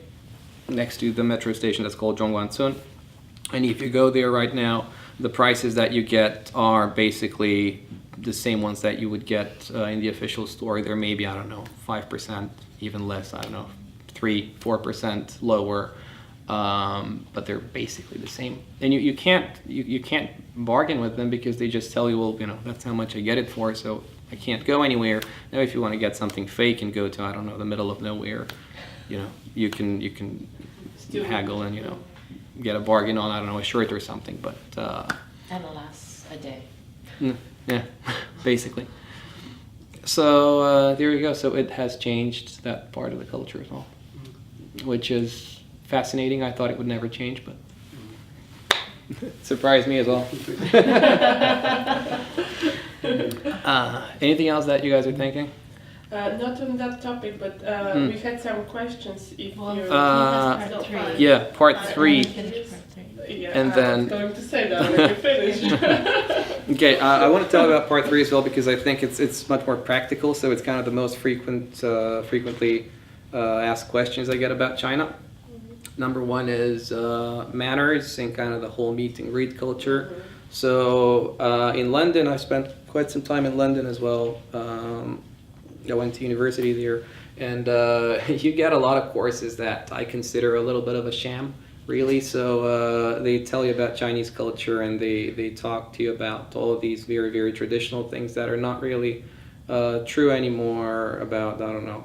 next to the metro station that's called Zhongguancun. And if you go there right now, the prices that you get are basically the same ones that you would get in the official store. They're maybe, 5%, even less, 3-4% lower, but they're basically the same. And you can't bargain with them because they just tell you, well, that's how much I get it for, so I can't go anywhere. Now, if you want to get something fake and go to, the middle of nowhere, you can haggle and get a bargain on, a shirt or something, but And it lasts a day. yeah, basically. So there you go. So it has changed that part of the culture as well, which is fascinating. I thought it would never change, but it surprised me as well. Anything else that you guys are thinking? Not on that topic, but we had some questions. If Well, you, he has part three. Yeah, part I three. finished part three. yeah, and I then- was going to say that when you finish. Okay, I want to tell about part three as well because I think it's much more practical. So it's kind of the most frequently asked questions I get about China. Number one is manners and kind of the whole meet and greet culture. So in London, I spent quite some time in London as well. I went to university there, and you get a lot of courses that I consider a little bit of a sham, really. So they tell you about Chinese culture, and they talk to you about all of these very, very traditional things that are not really true anymore. About, I don't know,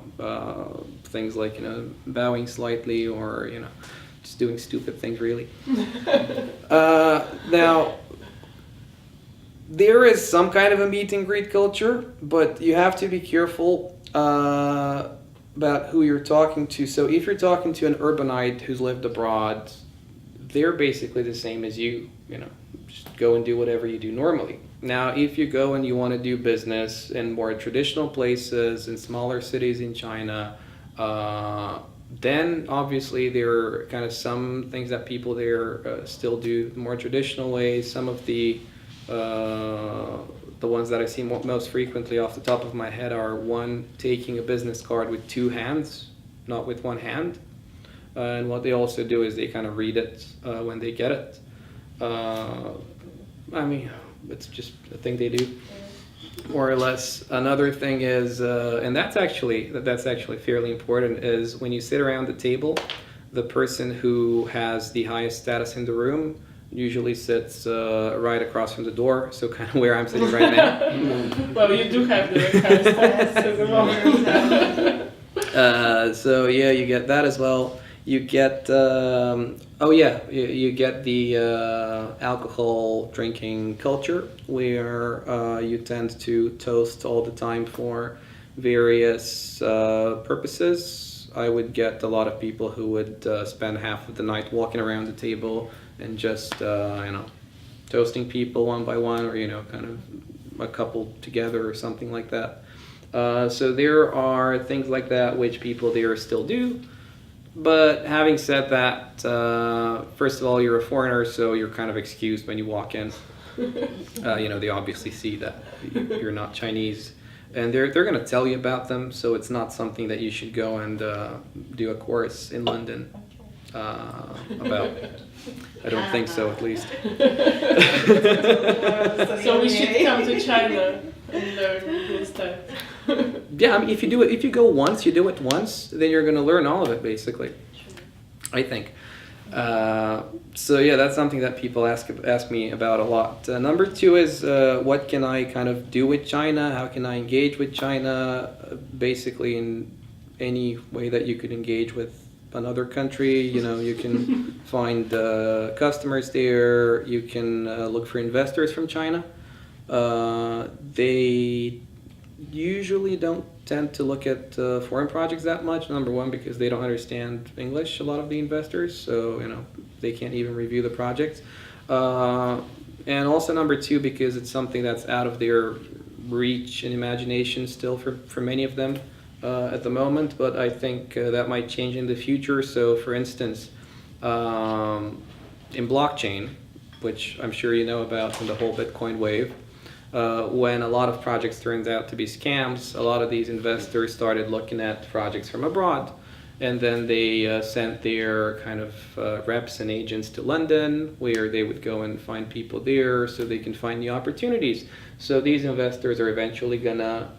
things like, bowing slightly, or just doing stupid things, really. Now, there is some kind of a meet and greet culture, but you have to be careful about who you're talking to. So if you're talking to an urbanite who's lived abroad, they're basically the same as you, just go and do whatever you do normally. Now, if you go and you want to do business in more traditional places, in smaller cities in China, then obviously there are kind of some things that people there still do the more traditional ways. Some of the ones that I see most frequently off the top of my head are one, taking a business card with two hands, not with one hand. And what they also do is they kind of read it when they get it. I mean, it's just a thing they do, more or less. Another thing is, and that's actually fairly important, is when you sit around the table, the person who has the highest status in the room usually sits right across from the door, so kind of where I'm sitting right now. Well, you do have the kind of status at the moment. So yeah, you get that as well. You get you get the alcohol drinking culture, where you tend to toast all the time for various purposes. I would get a lot of people who would spend half of the night walking around the table and just toasting people one by one, or kind of a couple together or something like that. So there are things like that which people there still do. But having said that, first of all, you're a foreigner, so you're kind of excused when you walk in. They obviously see that you're not Chinese, and they're going to tell you about them. So it's not something that you should go and do a course in London about. I don't think so, at least. So we should come to China and learn this stuff. Yeah, I mean, if you go once, you do it once, then you're going to learn all of it, basically. I think. So yeah, that's something that people ask me about a lot. Number two is what can I kind of do with China? How can I engage with China? Basically, in any way that you could engage with another country. You can find customers there. You can look for investors from China. They usually don't tend to look at foreign projects that much. Number one, because they don't understand English, a lot of the investors, so they can't even review the projects. And also number two, because it's something that's out of their reach and imagination still for many of them at the moment, but I think that might change in the future. So for instance, in blockchain, which I'm sure you know about from the whole Bitcoin wave, when a lot of projects turned out to be scams, a lot of these investors started looking at projects from abroad, and then they sent their kind of reps and agents to London, where they would go and find people there so they can find new opportunities. So these investors are eventually gonna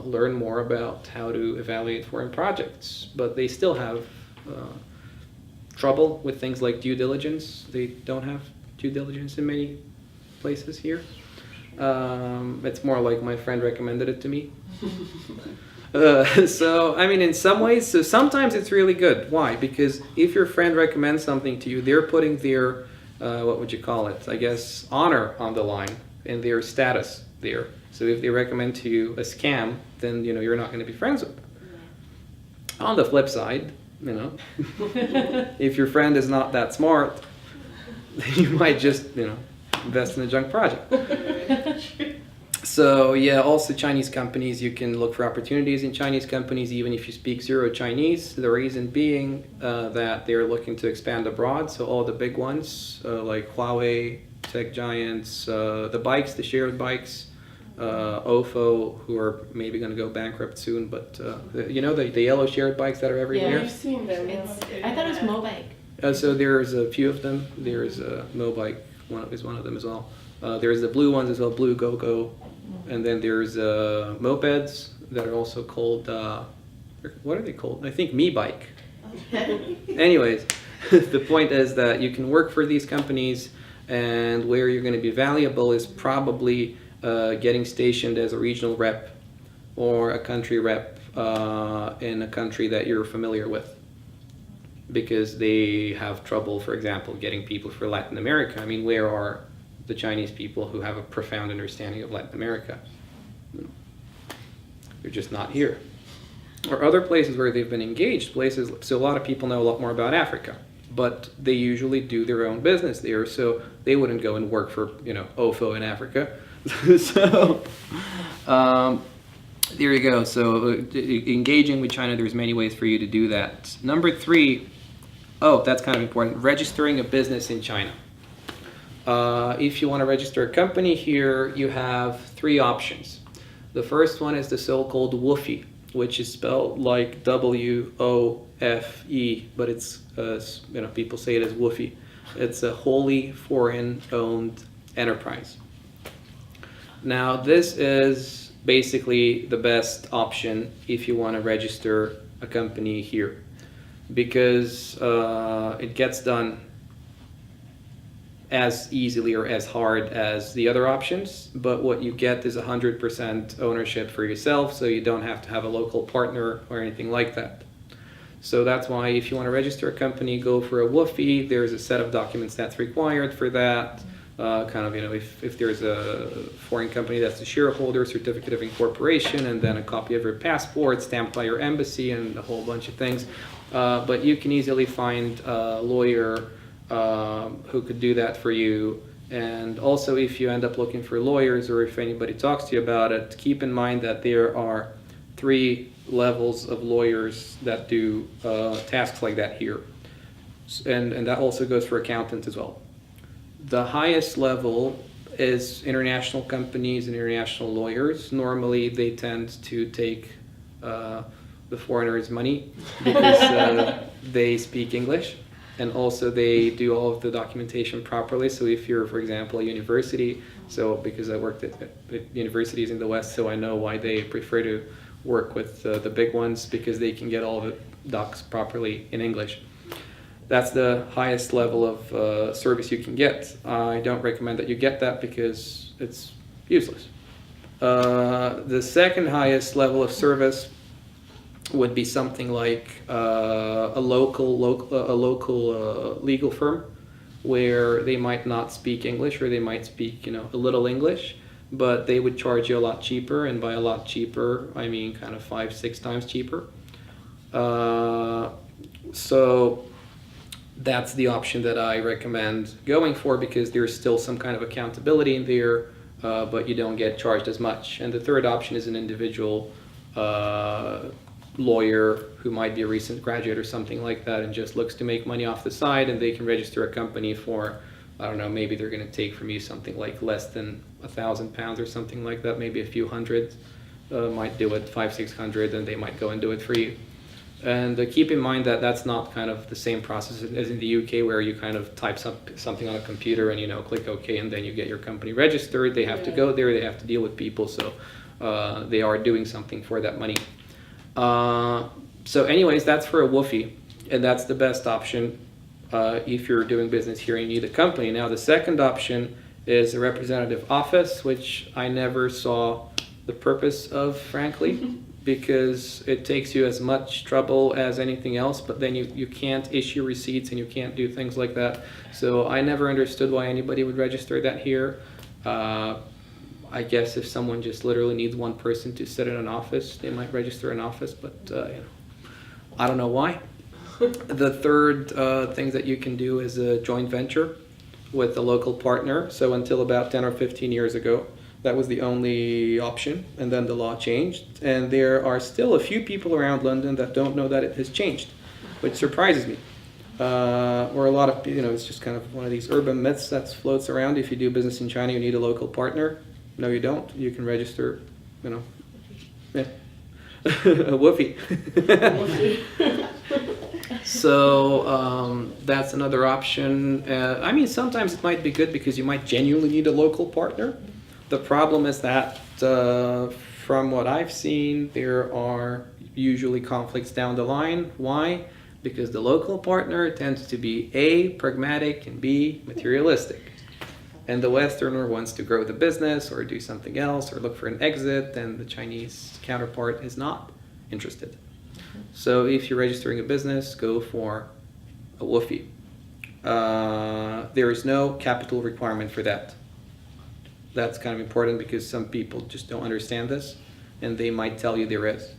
learn more about how to evaluate foreign projects, but they still have trouble with things like due diligence. They don't have due diligence in many places here. It's more like my friend recommended it to me. So, I mean, in some ways, so sometimes it's really good. Why? Because if your friend recommends something to you, they're putting their, what would you call it? I guess, honor on the line. and their status there. So if they recommend to you a scam, then you're not going to be friends with them. On the flip side, if your friend is not that smart, then you might just invest in a junk project. So yeah, also Chinese companies, you can look for opportunities in Chinese companies even if you speak zero Chinese. The reason being that they're looking to expand abroad. So all the big ones like Huawei, tech giants, the bikes, the shared bikes, Ofo, who are maybe going to go bankrupt soon, but the yellow shared bikes that are everywhere. You've seen them. I thought it was Mobike. So there's a few of them. There's Mobike, is one of them as well. There's the blue ones as well, Blue Go-Go. And then there's mopeds that are also called, what are they called? I think Me Bike. Anyways, the point is that you can work for these companies, and where you're going to be valuable is probably getting stationed as a regional rep or a country rep in a country that you're familiar with. Because they have trouble, for example, getting people for Latin America. I mean, where are the Chinese people who have a profound understanding of Latin America? They're just not here. Or other places where they've been engaged, so a lot of people know a lot more about Africa, but they usually do their own business there, so they wouldn't go and work for, Ofo in Africa. So, there you go. So engaging with China, there's many ways for you to do that. Number 3, that's kind of important, registering a business in China. If you want to register a company here, you have 3 options. The first one is the so-called WOFE, which is spelled like WOFE, but it's, people say it as WOFE. It's a wholly foreign-owned enterprise. Now, this is basically the best option if you want to register a company here, because it gets done as easily or as hard as the other options, but what you get is 100% ownership for yourself, so you don't have to have a local partner or anything like that. So that's why if you want to register a company, go for a WOFE. There's a set of documents that's required for that. If there's a foreign company, that's a shareholder, certificate of incorporation, and then a copy of your passport stamped by your embassy and a whole bunch of things. But you can easily find a lawyer who could do that for you. And also, if you end up looking for lawyers, or if anybody talks to you about it, keep in mind that there are 3 levels of lawyers that do tasks like that here. And that also goes for accountants as well. The highest level is international companies and international lawyers. Normally, they tend to take the foreigners' money because they speak English. And also they do all of the documentation properly. So if you're, for example, a university, so because I worked at universities in the West, so I know why they prefer to work with the big ones, because they can get all the docs properly in English. That's the highest level of service you can get. I don't recommend that you get that because it's useless. The second highest level of service would be something like a local legal firm, where they might not speak English, or they might speak a little English, but they would charge you a lot cheaper, and by a lot cheaper I mean kind of 5-6 times cheaper. So that's the option that I recommend going for, because there's still some kind of accountability in there, but you don't get charged as much. And the third option is an individual lawyer who might be a recent graduate or something like that, and just looks to make money off the side, and they can register a company for, I don't know, maybe they're going to take from you something like less than £1,000 or something like that, maybe a few hundred, might do it 500-600, and they might go and do it for you. And keep in mind that that's not kind of the same process as in the UK, where you kind of type something on a computer and click OK, and then you get your company registered. They have to go there, they have to deal with people, so they are doing something for that money. So anyways, that's for a WOFE, and that's the best option if you're doing business here and you need a company. Now, the second option is a representative office, which I never saw the purpose of, frankly, because it takes you as much trouble as anything else, but then you can't issue receipts and you can't do things like that. So I never understood why anybody would register that here. I guess if someone just literally needs one person to sit in an office, they might register an office, but I don't know why. The third thing that you can do is a joint venture with a local partner. So until about 10 or 15 years ago, that was the only option, and then the law changed. And there are still a few people around London that don't know that it has changed, which surprises me. Or a lot of, it's just kind of one of these urban myths that floats around. If you do business in China, you need a local partner. No, you don't. You can register, yeah. A woofie. So that's another option. I mean, sometimes it might be good because you might genuinely need a local partner. The problem is that from what I've seen, there are usually conflicts down the line. Why? Because the local partner tends to be A, pragmatic, and B, materialistic. And the Westerner wants to grow the business or do something else or look for an exit, and the Chinese counterpart is not interested. So if you're registering a business, go for a woofie. There is no capital requirement for that. That's kind of important because some people just don't understand this, and they might tell you there is.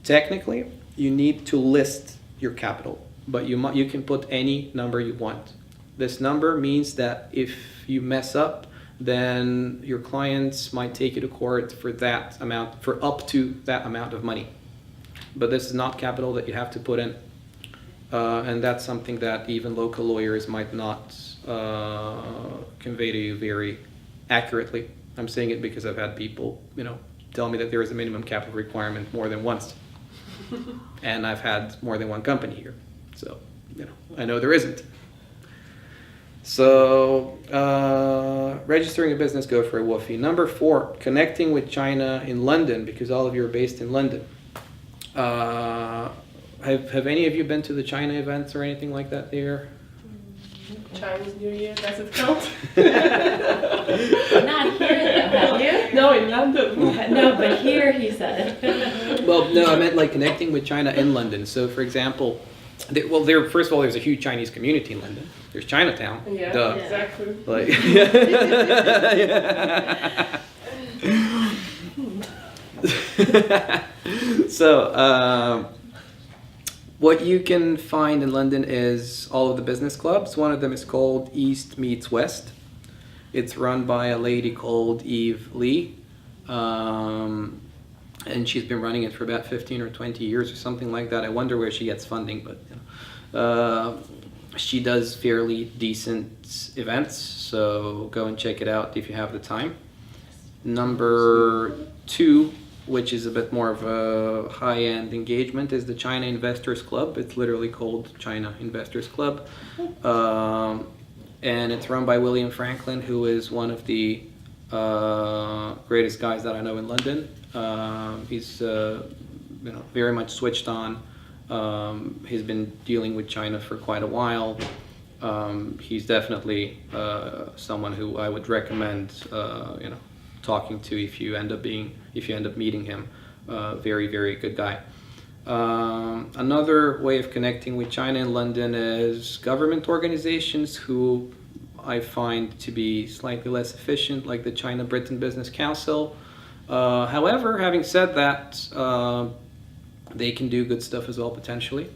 Technically, you need to list your capital, but you can put any number you want. This number means that if you mess up, then your clients might take you to court for that amount, for up to that amount of money. But this is not capital that you have to put in. And that's something that even local lawyers might not convey to you very accurately. I'm saying it because I've had people, tell me that there is a minimum capital requirement more than once. And I've had more than one company here. So, I know there isn't. So, registering a business, go for a woofie. Number 4, connecting with China in London, because all of you are based in London. Have any of you been to the China events or anything like that there? Chinese New Year, does it count? Not here though, have you? No, in London. No, but here he said it. Well, no, I meant like connecting with China in London. So, for example, first of all, there's a huge Chinese community in London. There's Chinatown. Yeah, Duh. exactly. Like, So, what you can find in London is all of the business clubs. One of them is called East Meets West. It's run by a lady called Eve Lee. And she's been running it for about 15 or 20 years or something like that. I wonder where she gets funding, but she does fairly decent events, so go and check it out if you have the time. Number 2, which is a bit more of a high-end engagement, is the China Investors Club. It's literally called China Investors Club. And it's run by William Franklin, who is one of the greatest guys that I know in London. He's very much switched on. He's been dealing with China for quite a while. He's definitely someone who I would recommend talking to if you end up meeting him. Very, very good guy. Another way of connecting with China in London is government organizations who I find to be slightly less efficient, like the China-Britain Business Council. However, having said that, they can do good stuff as well, potentially.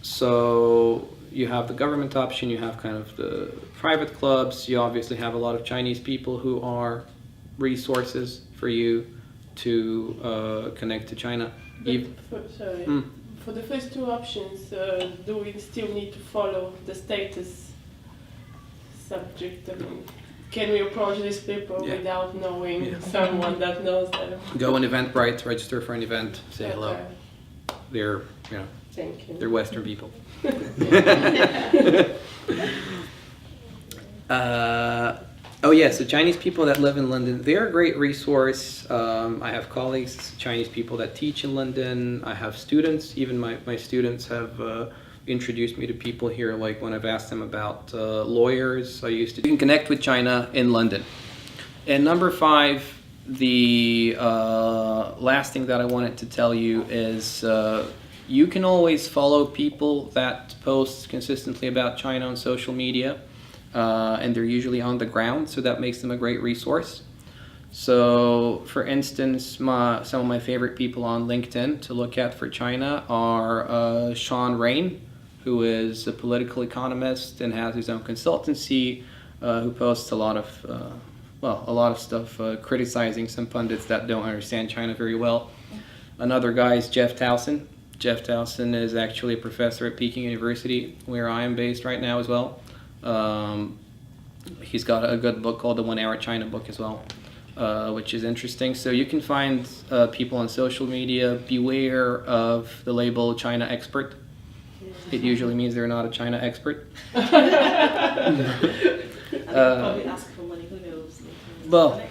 So you have the government option, you have kind of the private clubs, you obviously have a lot of Chinese people who are resources for you to connect to China. For the first 2 options, do we still need to follow the status subject? I mean, can we approach these people without knowing someone that knows them? Go on Eventbrite, register for an event, say hello. They're, Thank you. they're Western people. So Chinese people that live in London, they're a great resource. I have colleagues, Chinese people that teach in London. I have students, even my students have introduced me to people here, like when I've asked them about lawyers. You can connect with China in London. And number 5, the last thing that I wanted to tell you is you can always follow people that post consistently about China on social media. and they're usually on the ground, so that makes them a great resource. So, for instance, some of my favorite people on LinkedIn to look at for China are Sean Rain, who is a political economist and has his own consultancy, who posts a lot of stuff criticizing some pundits that don't understand China very well. Another guy is Jeff Towson. Jeff Towson is actually a professor at Peking University, where I am based right now as well. He's got a good book called the 1 Hour China book as well, which is interesting. So you can find people on social media. Beware of the label China expert. It usually means they're not a China expert. Probably ask for money, who knows? Well,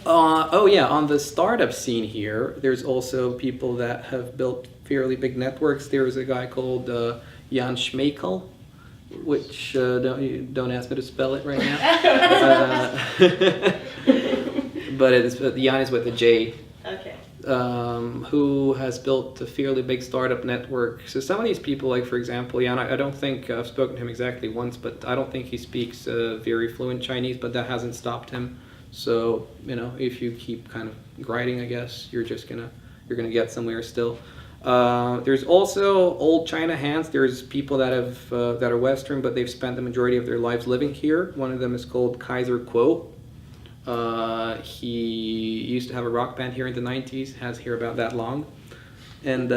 oh yeah, on the startup scene here, there's also people that have built fairly big networks. There's a guy called Jan Schmekel, which don't ask me to spell it right now. But Jan is with a J. Okay. Who has built a fairly big startup network. So some of these people, like for example, Jan, I don't think I've spoken to him exactly once, but I don't think he speaks very fluent Chinese, but that hasn't stopped him. So, if you keep kind of grinding, I guess, you're gonna get somewhere still. There's also old China hands. There's people that are Western, but they've spent the majority of their lives living here. One of them is called Kaiser Kuo. He used to have a rock band here in the 90s, has here about that long. And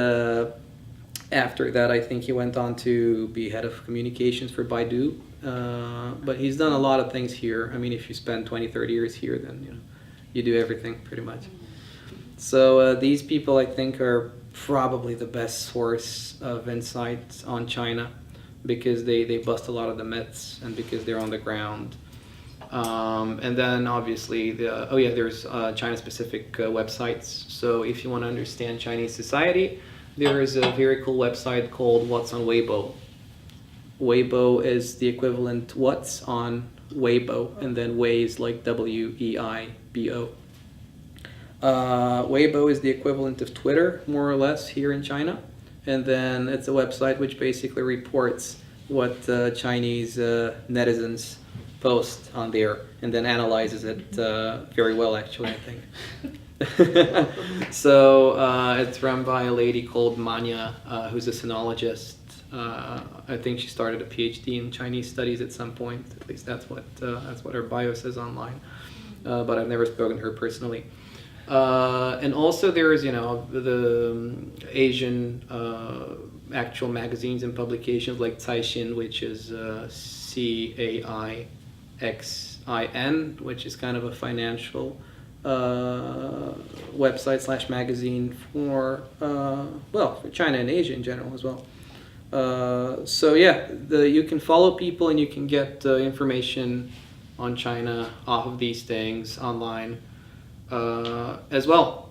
after that, I think he went on to be head of communications for Baidu. But he's done a lot of things here. I mean, if you spend 20, 30 years here, then you do everything pretty much. So these people, I think, are probably the best source of insights on China, because they bust a lot of the myths and because they're on the ground. And then obviously there's China-specific websites. So if you want to understand Chinese society, there is a very cool website called What's on Weibo. Weibo is the equivalent What's on Weibo, and then Wei is like Weibo. Weibo is the equivalent of Twitter, more or less, here in China. And then it's a website which basically reports what Chinese netizens post on there, and then analyzes it very well, actually, I think. So it's run by a lady called Manya, who's a sinologist. I think she started a PhD in Chinese studies at some point. At least that's what her bio says online. But I've never spoken to her personally. And also there's the Asian actual magazines and publications like Caixin, which is CAIXIN, which is kind of a financial website / magazine for China and Asia in general as well. So yeah, you can follow people and you can get information on China off of these things online as well.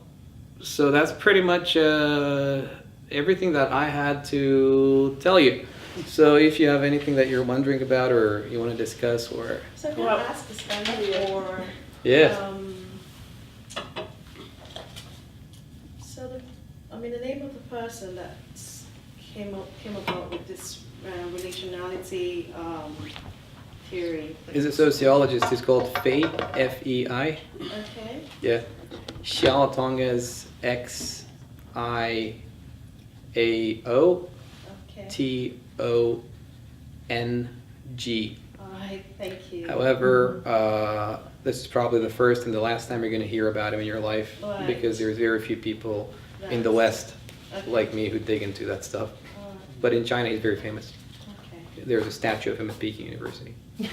So that's pretty much everything that I had to tell you. So if you have anything that you're wondering about or you want to discuss, or So can I ask especially for the name of the person that came about with this relationality theory. is a sociologist. He's called Fei, F-E-I. Okay. Yeah. Xiaotong is X-I-A-O. Okay. T-O-N-G. All right, thank you. However, this is probably the first and the last time you're going to hear about him in your life, Right. because there's very few people in the West like me who dig into that stuff. All right. But in China, he's very famous. Okay. There's a statue of him at Peking University. May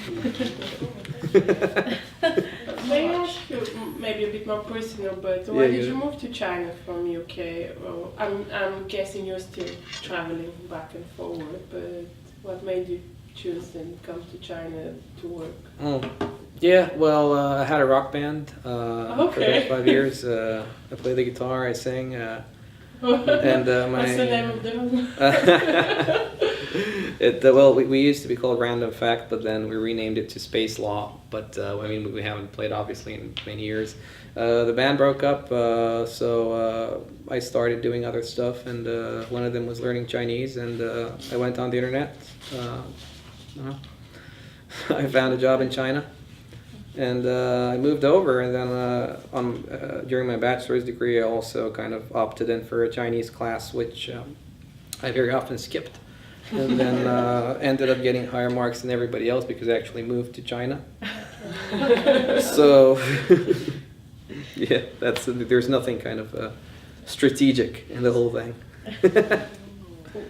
I ask you maybe a bit more personal, but why did you move to China from UK? Well, I'm guessing you're still traveling back and forward, but what made you choose and come to China to work? Yeah, well, I had a rock band for about 5 years. I played the guitar, I sang, and What's the name of the we used to be called Random Fact, but then we renamed it to Space Law. But we haven't played obviously in many years. The band broke up, so I started doing other stuff, and one of them was learning Chinese, and I went on the internet, I found a job in China, and I moved over. And then during my bachelor's degree, I also kind of opted in for a Chinese class, which I very often skipped, and then ended up getting higher marks than everybody else because I actually moved to China. So yeah, there's nothing kind of strategic in the whole thing.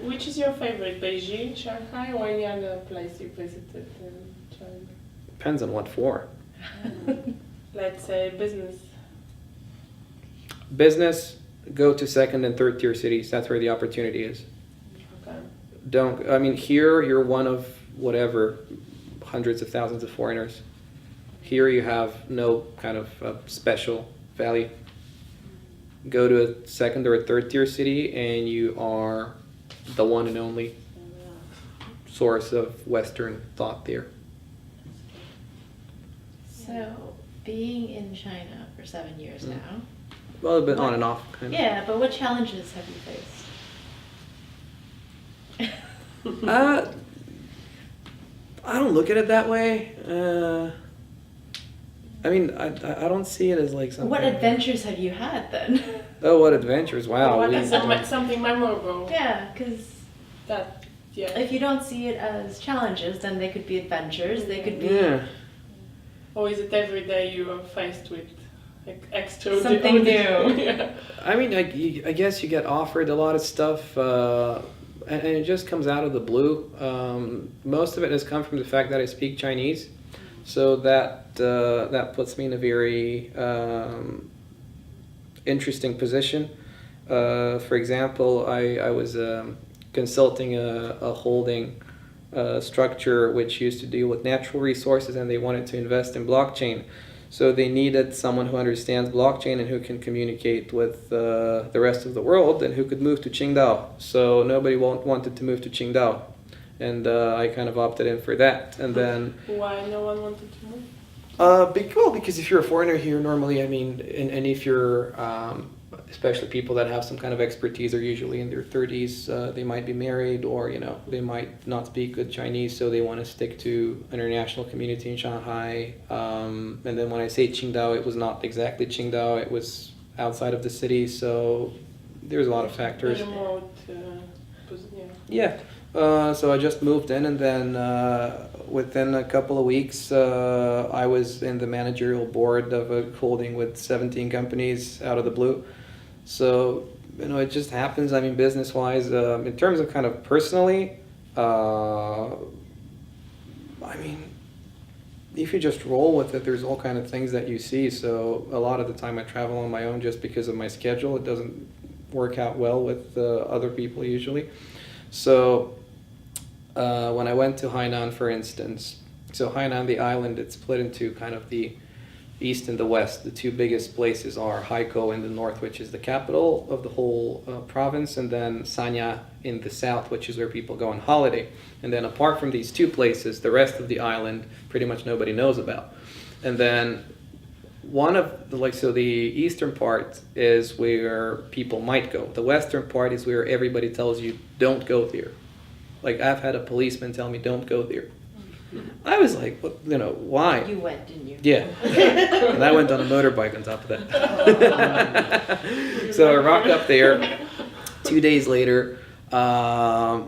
Which is your favorite, Beijing, Shanghai, or any other place you visited in China? Depends on what for. Let's say business. Business, go to second and third tier cities. That's where the opportunity is. Okay. Here you're one of whatever, hundreds of thousands of foreigners. Here you have no kind of special value. Go to a second or a third tier city and you are the one and only source of Western thought there. So, being in China for 7 years now. Well, a bit on and off. Kind of. Yeah, but what challenges have you faced? I don't look at it that way. I don't see it as like something. What adventures have you had then? Oh, what adventures! Wow. What is something memorable? Yeah, because if you don't see it as challenges, then they could be adventures. They could be Or is it every day you are faced with extra something new? Yeah. I guess you get offered a lot of stuff, and it just comes out of the blue. Most of it has come from the fact that I speak Chinese, so that puts me in a very interesting position. For example, I was consulting a holding structure which used to deal with natural resources, and they wanted to invest in blockchain. So they needed someone who understands blockchain and who can communicate with the rest of the world and who could move to Qingdao. So nobody wanted to move to Qingdao, and I kind of opted in for that. And then why no one wanted to move? Because if you're a foreigner here, normally, and if you're, especially people that have some kind of expertise, are usually in their 30s. They might be married, or they might not speak good Chinese, so they want to stick to an international community in Shanghai. And then when I say Qingdao, it was not exactly Qingdao; it was outside of the city. So there's a lot of factors. Remote, yeah. So I just moved in, and then within a couple of weeks, I was in the managerial board of a holding with 17 companies out of the blue. So, it just happens. Business-wise, in terms of kind of personally, if you just roll with it, there's all kind of things that you see. So a lot of the time I travel on my own just because of my schedule. It doesn't work out well with other people usually. So when I went to Hainan, for instance, so Hainan, the island, it's split into kind of the east and the west. The two biggest places are Haikou in the north, which is the capital of the whole province, and then Sanya in the south, which is where people go on holiday. And then apart from these two places, the rest of the island pretty much nobody knows about. And then one of the, so the eastern part is where people might go. The western part is where everybody tells you don't go there. Like, I've had a policeman tell me don't go there. I was like, what, why? You went, didn't you? Yeah. And I went on a motorbike on top of that. So I rock up there. 2 days later, I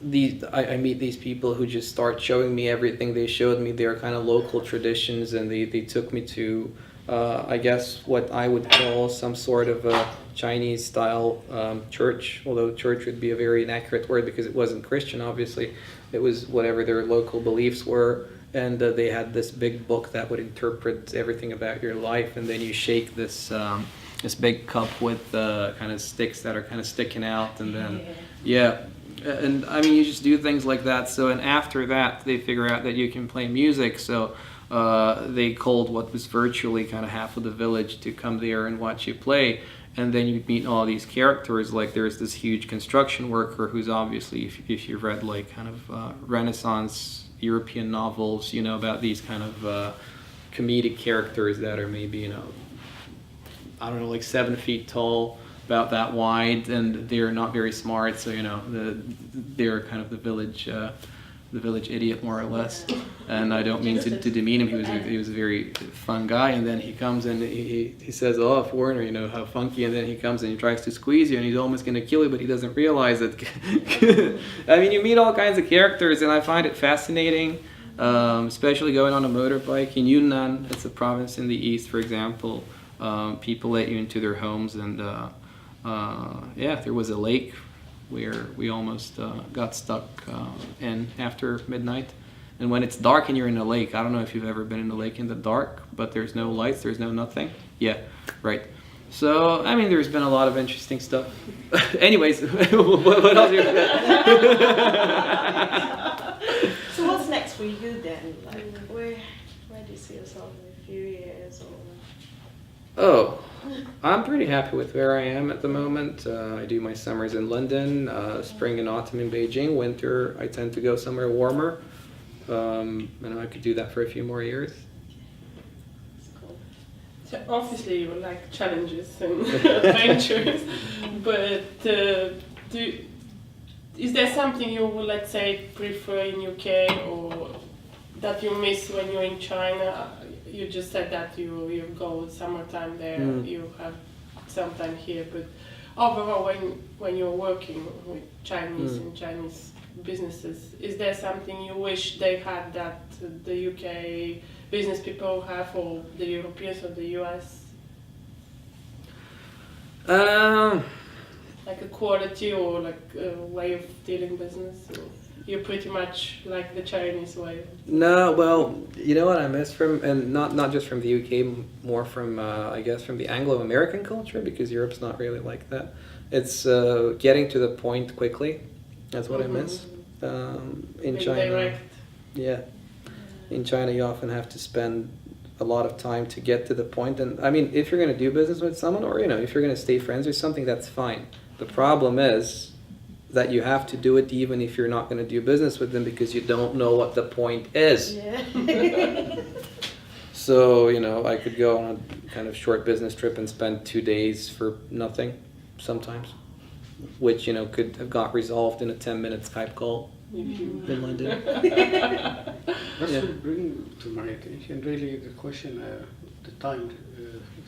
meet these people who just start showing me everything. They showed me their kind of local traditions, and they took me to, I guess, what I would call some sort of a Chinese-style church, although church would be a very inaccurate word because it wasn't Christian, obviously. It was whatever their local beliefs were, and they had this big book that would interpret everything about your life, and then you shake this this big cup with kind of sticks that are kind of sticking out, and then and you just do things like that. So, and after that, they figure out that you can play music, so they called what was virtually kind of half of the village to come there and watch you play. And then you meet all these characters. Like, there's this huge construction worker who's obviously, if you've read like kind of Renaissance European novels, about these kind of comedic characters that are maybe, I don't know, like 7 feet tall, about that wide, and they're not very smart. So they're kind of the village the village idiot, more or less. And I don't mean to demean him. He was a very fun guy. And then he comes and he says, "Oh, foreigner, you know how funky." And then he comes and he tries to squeeze you, and he's almost going to kill you, but he doesn't realize it. I mean, you meet all kinds of characters, and I find it fascinating. Especially going on a motorbike in Yunnan. It's a province in the east, for example. People let you into their homes, and there was a lake where we almost got stuck in after midnight. And when it's dark and you're in a lake, I don't know if you've ever been in a lake in the dark, but there's no lights, there's no nothing. Yeah, right. So, I mean, there's been a lot of interesting stuff. Anyways, what else you So what's next for you then? Like, where do you see yourself in a few years? Or Oh, I'm pretty happy with where I am at the moment. I do my summers in London, spring and autumn in Beijing. Winter, I tend to go somewhere warmer. And I could do that for a few more years. So obviously you like challenges and adventures, but is there something you would, let's say, prefer in UK or that you miss when you're in China? You just said that you go summertime there, you have some time here, but overall when you're working with Chinese and Chinese businesses, is there something you wish they had that the UK business people have, or the Europeans or the US? Like a quality or like a way of dealing business? Or you're pretty much like the Chinese way? No, well, you know what I miss from, and not just from the UK, more from, I guess, from the Anglo-American culture, because Europe's not really like that. It's getting to the point quickly. That's what I miss. In China, direct. Yeah. In China, you often have to spend a lot of time to get to the point. And I mean, if you're going to do business with someone, or if you're going to stay friends with something, that's fine. The problem is that you have to do it even if you're not going to do business with them, because you don't know what the point is. yeah. So, I could go on a kind of short business trip and spend 2 days for nothing sometimes, which, could have got resolved in a 10-minute Skype call in London. That's what bring to my attention really the question, the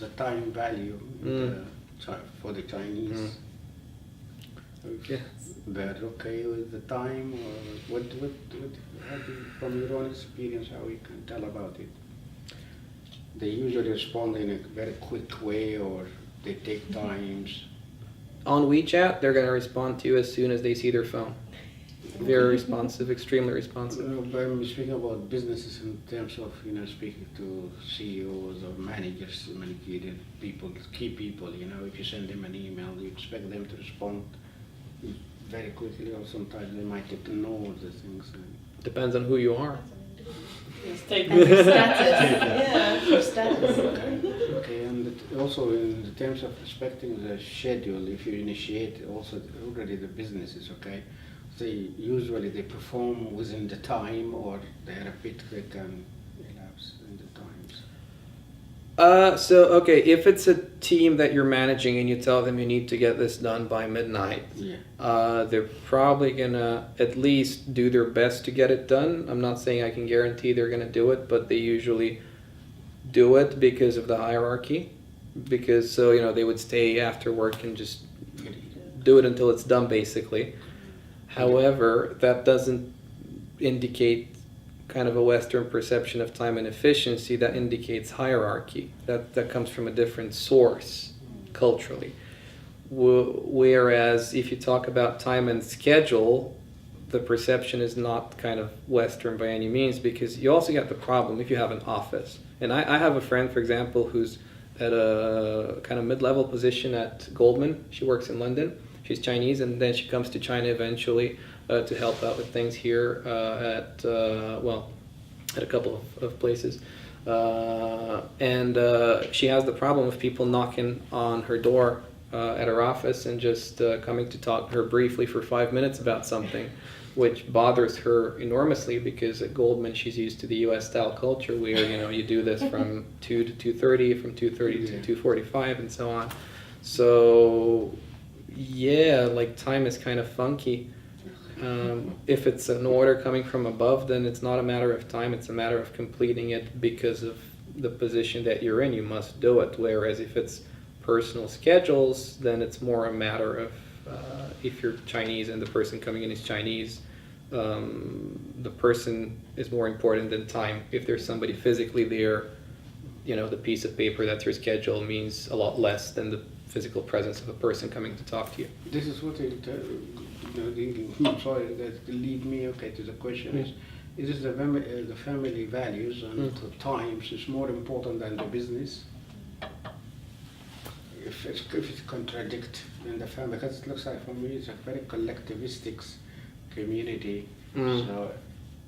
time value for the Chinese. Yeah. They're okay with the time, or from your own experience, how you can tell about it? They usually respond in a very quick way, or they take times. On WeChat, they're going to respond to you as soon as they see their phone. Very responsive, extremely responsive. But I'm speaking about businesses in terms of speaking to CEOs or managers, managerial people, key people. If you send them an email, you expect them to respond very quickly, or sometimes they might ignore the things. Depends on who you are. And your status. Yeah, your status. Okay, and also in terms of respecting the schedule, if you initiate also already the businesses, okay, usually they perform within the time, or they're a bit quick and elapse in the times. If it's a team that you're managing and you tell them you need to get this done by midnight, they're probably gonna at least do their best to get it done. I'm not saying I can guarantee they're gonna do it, but they usually do it because of the hierarchy. Because they would stay after work and just do it until it's done, basically. However, that doesn't indicate kind of a Western perception of time and efficiency. That indicates hierarchy. That comes from a different source culturally. Whereas if you talk about time and schedule, the perception is not kind of Western by any means, because you also get the problem if you have an office. And I have a friend, for example, who's at a kind of mid-level position at Goldman. She works in London. She's Chinese, and then she comes to China eventually to help out with things here at a couple of places. And she has the problem of people knocking on her door at her office and just coming to talk to her briefly for 5 minutes about something, which bothers her enormously, because at Goldman she's used to the US style culture where you do this from 2 to 2:30, from 2:30 to 2:45, and so on. So yeah, like time is kind of funky. If it's an order coming from above, then it's not a matter of time, it's a matter of completing it because of the position that you're in. You must do it. Whereas if it's personal schedules, then it's more a matter of if you're Chinese and the person coming in is Chinese, the person is more important than time. If there's somebody physically there, you know, the piece of paper that's your schedule means a lot less than the physical presence of a person coming to talk to you. This is what it, I'm sorry, that lead me, okay, to the question is this the family values and the times is more important than the business? If it contradict in the family, because it looks like for me it's a very collectivistic community. So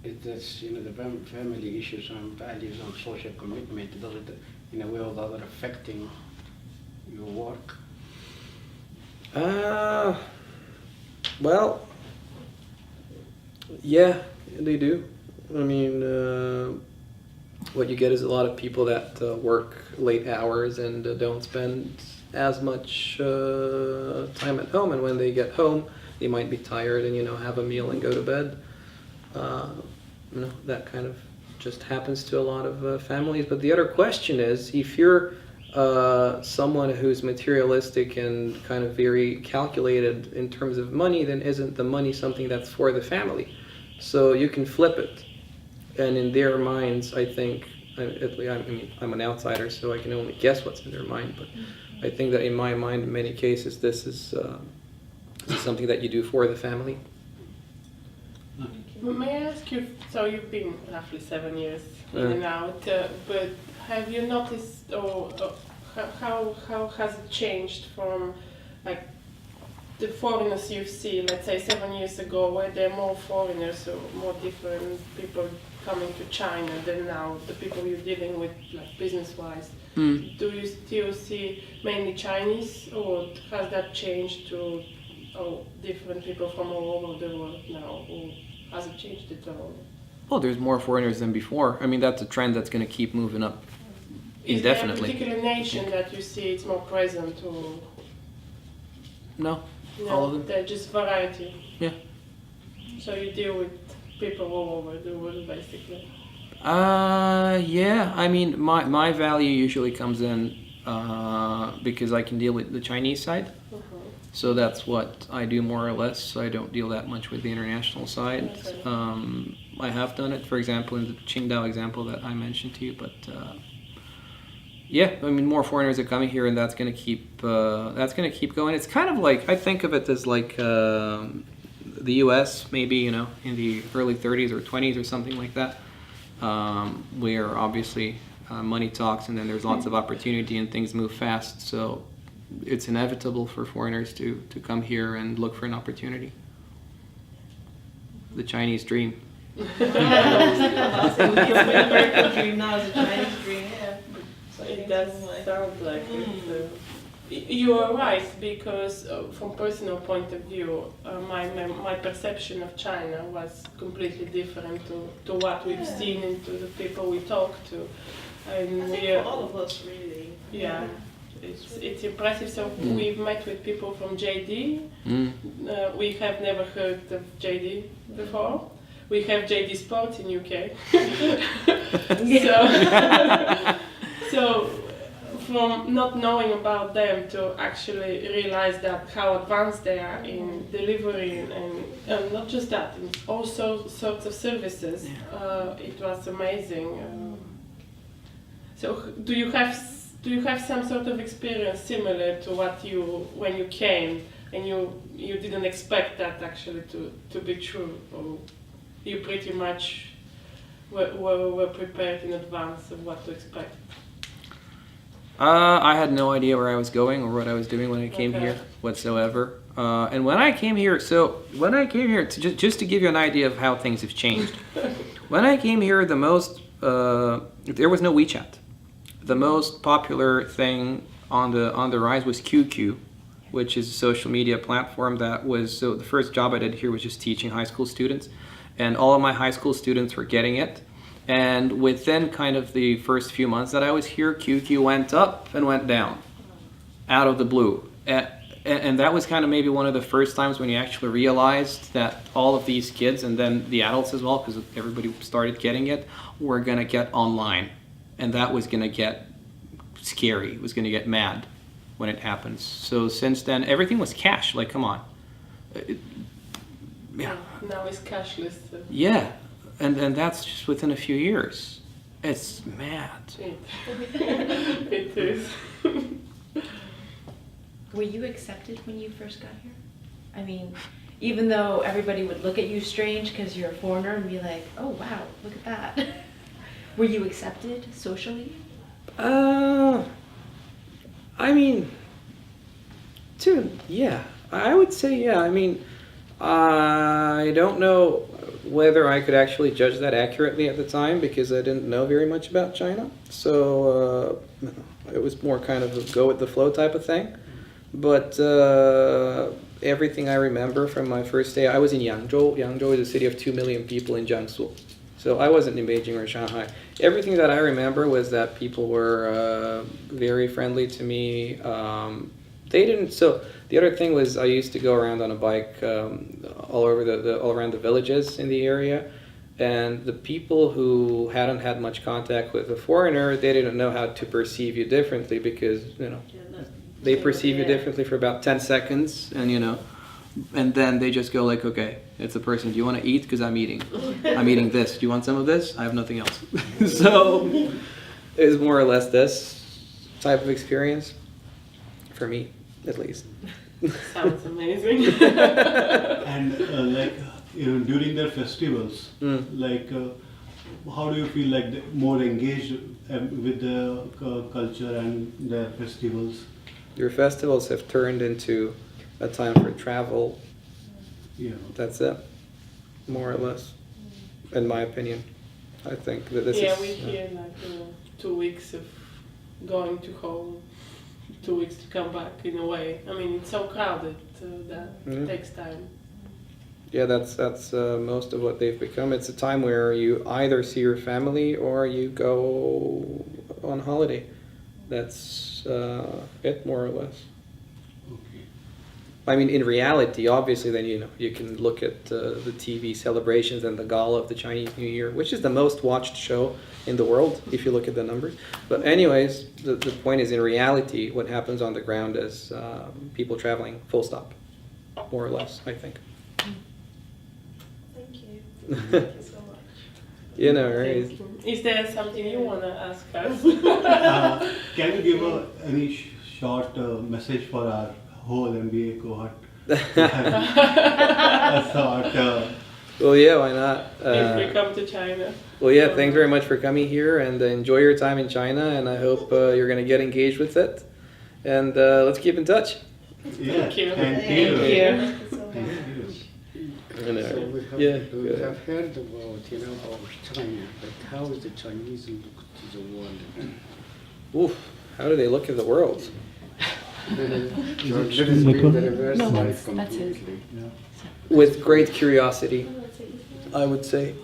it's, you know, the family issues and values and social commitment, does it in a way or the other affecting your work? Well, yeah, they do. I mean, what you get is a lot of people that work late hours and don't spend as much time at home, and when they get home, they might be tired and, you know, have a meal and go to bed. You know, that kind of just happens to a lot of families. But the other question is, if you're someone who's materialistic and kind of very calculated in terms of money, then isn't the money something that's for the family? So you can flip it. And in their minds, I think, I mean, I'm an outsider, so I can only guess what's in their mind, but I think that in my mind, in many cases, this is something that you do for the family. May I ask you, so you've been roughly 7 years in and out, but have you noticed, or how has it changed from, like, the foreigners you see, let's say 7 years ago, were there more foreigners or more different people coming to China than now, the people you're dealing with, like, business-wise? Do you still see mainly Chinese, or has that changed to different people from all over the world now, or has it changed at all? Well, there's more foreigners than before. I mean, that's a trend that's going to keep moving up indefinitely. Is there a particular nation that you see it's more present, or No, no, all of them. they're just variety? Yeah. So you deal with people all over the world, basically. Yeah. I mean, my value usually comes in because I can deal with the Chinese side. So that's what I do more or less. I don't deal that much with the international side. Okay. I have done it, for example, in the Qingdao example that I mentioned to you, but yeah, I mean, more foreigners are coming here, and that's going to keep going. It's kind of like, I think of it as like the U.S. maybe, you know, in the early 30s or 20s or something like that, where obviously money talks, and then there's lots of opportunity and things move fast. So it's inevitable for foreigners to come here and look for an opportunity. The Chinese dream. It's been a American dream, now it's a Chinese dream, yeah. So It does sound like it. You are right, because from personal point of view, my perception of China was completely different to what we've seen and to the people we talk to. And I think we are, for all of us, really. yeah, it's impressive. So we've met with people from JD. We have never heard of JD before. We have JD Sports in UK. So from not knowing about them to actually realize that how advanced they are in delivering, and not just that, in all sorts of services, it was amazing. So do you have some sort of experience similar to what when you came and you didn't expect that actually to be true, or you pretty much were prepared in advance of what to expect? I had no idea where I was going or what I was doing when I came here whatsoever. And when I came here, just to give you an idea of how things have changed. When I came here, there was no WeChat. The most popular thing on the rise was QQ, which is a social media platform that was, so the first job I did here was just teaching high school students, and all of my high school students were getting it. And within kind of the first few months that I was here, QQ went up and went down, out of the blue. and that was kind of maybe one of the first times when you actually realized that all of these kids, and then the adults as well, because everybody started getting it, were going to get online. And that was going to get scary. It was going to get mad when it happens. So since then, everything was cash. Like, come on. Yeah. Now it's cashless. So. Yeah. And that's just within a few years. It's mad. It is. Were you accepted when you first got here? I mean, even though everybody would look at you strange because you're a foreigner and be like, oh wow, look at that. Were you accepted socially? I mean, yeah. I would say yeah. I mean, I don't know whether I could actually judge that accurately at the time because I didn't know very much about China. So it was more kind of a go with the flow type of thing. But everything I remember from my first day, I was in Yangzhou. Yangzhou is a city of 2 million people in Jiangsu. So I wasn't in Beijing or Shanghai. Everything that I remember was that people were very friendly to me. They didn't. So the other thing was I used to go around on a bike all over all around the villages in the area, and the people who hadn't had much contact with a foreigner, they didn't know how to perceive you differently because they perceive you differently for about 10 seconds, and then they just go like, okay, it's a person. Do you want to eat? Because I'm eating. I'm eating this. Do you want some of this? I have nothing else. So it was more or less this type of experience for me, at least. Sounds amazing. And during their festivals, how do you feel like more engaged with the culture and their festivals? Your festivals have turned into a time for travel. Yeah. That's it, more or less, in my opinion. I think that this is... we hear 2 weeks of going to home, 2 weeks to come back in a way. I mean, it's so crowded that takes time. Yeah, that's most of what they've become. It's a time where you either see your family or you go on holiday. That's it, more or less. Okay. I mean, in reality, obviously, then you can look at the TV celebrations and the gala of the Chinese New Year, which is the most watched show in the world, if you look at the numbers. But anyways, the point is, in reality, what happens on the ground is people traveling, full stop, more or less, I think. Thank you. Thank you so much. Right? Thank you. Is there something you want to ask us? Can you give any short message for our whole MBA cohort? Well, yeah, why not? If we come to China. Well, yeah, thanks very much for coming here and enjoy your time in China, and I hope you're going to get engaged with it. And let's keep in touch. Yeah. Thank you. Thank Thank you. you so much. Thank you. So we have heard about China, but how is the Chinese look to the world? Oof, how do they look at the world? So that is being the reverse No, side that's his. completely. With great curiosity, I would say.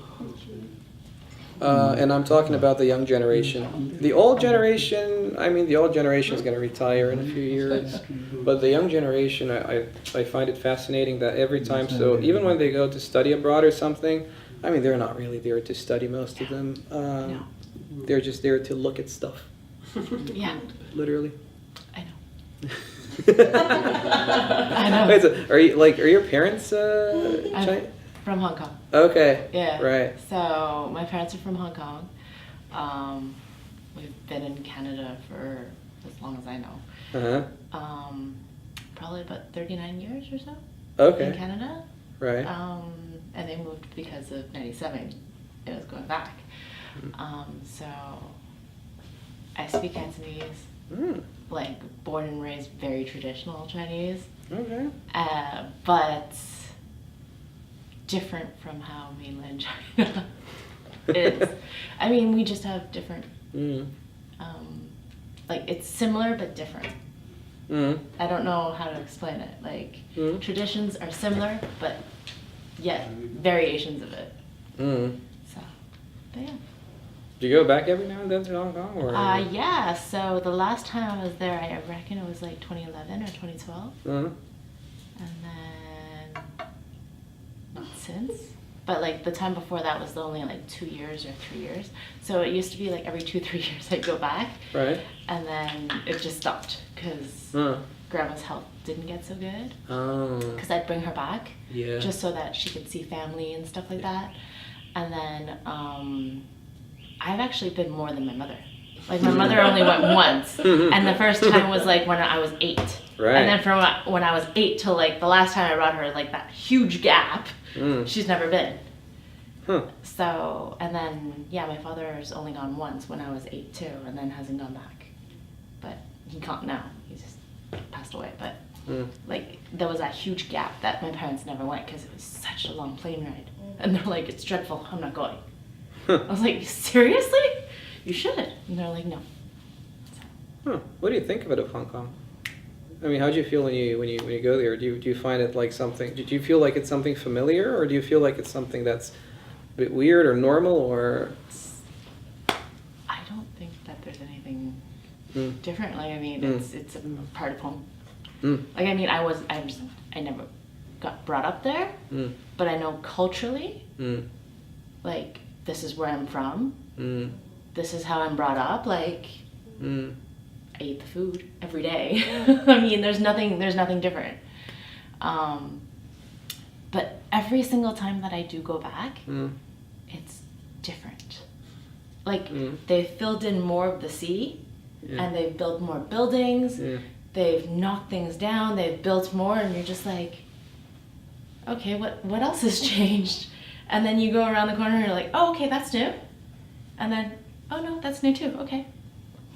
And I'm talking about the young generation. The old generation, the old generation is going to retire in a few years. But the young generation, I find it fascinating that every time, so even when they go to study abroad or something, they're not really there to study, most of them. They're just there to look at stuff. Yeah, Literally. I know. I know. Wait, so are your parents Chinese? From Hong Kong. Okay. Yeah. Right. So my parents are from Hong Kong. We've been in Canada for as long as I know. Uh-huh. Probably about 39 years or so. Okay. In Canada. Right. And they moved because of 97. It was going back. So I speak Cantonese. Like born and raised very traditional Chinese. Okay. But different from how mainland China is. We just have different, it's similar but different. I don't know how to explain it. Traditions are similar, but yet variations of it. So, but yeah. Do you go back every now and then to Hong Kong? Or? Yeah, so the last time I was there, I reckon it was like 2011 or 2012. Uh-huh. And then, not since. But like the time before that was only like 2 years or 3 years. So it used to be like every 2-3 years I'd go back. Right. And then it just stopped because grandma's health didn't get so good. Oh. Because I'd bring her back. Yeah. Just so that she could see family and stuff like that. And then I've actually been more than my mother. Like my mother only went once. And the first time was like when I was 8. Right. And then from when I was 8 till like the last time I brought her, like that huge gap, she's never been. Huh. So, and then, yeah, my father's only gone once when I was 8 too, and then hasn't gone back. But he can't now. He just passed away. But like there was that huge gap that my parents never went because it was such a long plane ride. And they're like, it's dreadful, I'm not going. I was like, seriously? You should. And they're like, no. Huh. What do you think of it, of Hong Kong? I mean, how do you feel when you go there? Do you find it like something? Do you feel like it's something familiar, or do you feel like it's something that's a bit weird or normal, or? I don't think that there's anything different. Like I mean, it's a part of home. Like I mean, I never got brought up there, but I know culturally, like this is where I'm from. This is how I'm brought up. Like. I eat the food every day. I mean, there's nothing different. But every single time that I do go back, it's different. Like they've filled in more of the sea, and they've built more buildings. They've knocked things down. They've built more, and you're just like, okay, what else has changed? And then you go around the corner, and you're like, oh, okay, that's new. And then, oh no, that's new too. Okay.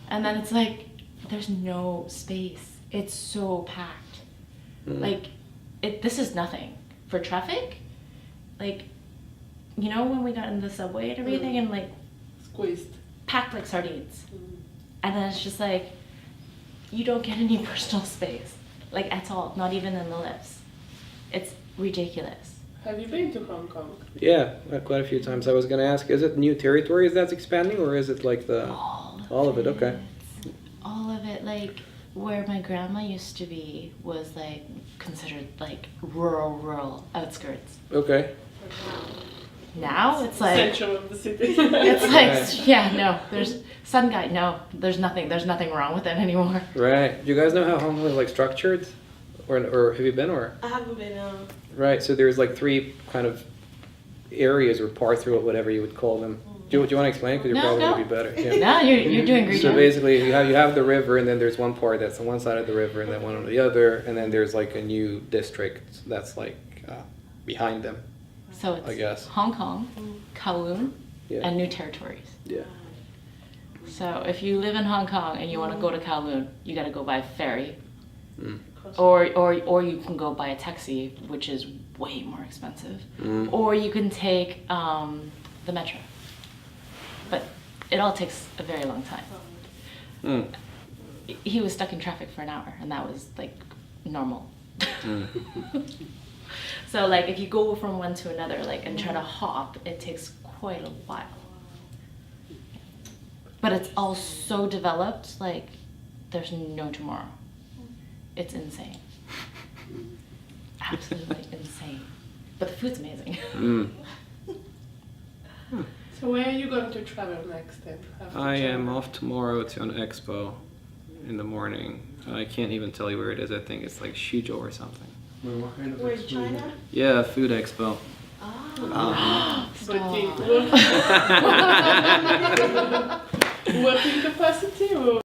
And then it's like, there's no space. It's so packed. Like, this is nothing. For traffic, like, you know when we got in the subway and everything and like, Squeezed. packed like sardines. And then it's just like, you don't get any personal space. Like at all, not even in the lifts. It's ridiculous. Have you been to Hong Kong? Yeah, quite a few times. I was going to ask, is it new territories that's expanding, or is it like the all of it? Okay. All of it, like where my grandma used to be was like considered like rural outskirts. Okay. Now it's like Central of the city. it's like yeah, no, there's Sun Guy, no, there's nothing wrong with it anymore. Right. Do you guys know how Hong Kong is like structured, or have you been, or? I haven't been. Right. So there's like 3 kind of areas or parts, or whatever you would call them. Do you want to explain? Because you're No, probably no. be better. Yeah. No, you're doing great. So job. basically, you have the river, and then there's one part that's on one side of the river, and then one on the other, and then there's like a new district that's like behind them. So it's I guess. Hong Kong, Kowloon, Yeah. and New Territories. Yeah. So if you live in Hong Kong and you want to go to Kowloon, you got to go by ferry, Mm. or you can go by a taxi, which is way more expensive, or you can take the metro. But it all takes a very long time. Mm. He was stuck in traffic for an hour, and that was like normal. So like if you go from one to another, like and try to hop, it takes quite a while. But it's all so developed, like there's no tomorrow. It's insane. Absolutely insane. But the food's amazing. So where are you going to travel next then? after I am China? off tomorrow to an expo in the morning. I can't even tell you where it is. I think it's like Shuzhou or something. What kind of Where's experience? China? Yeah, food expo. But the Stop. working capacity or?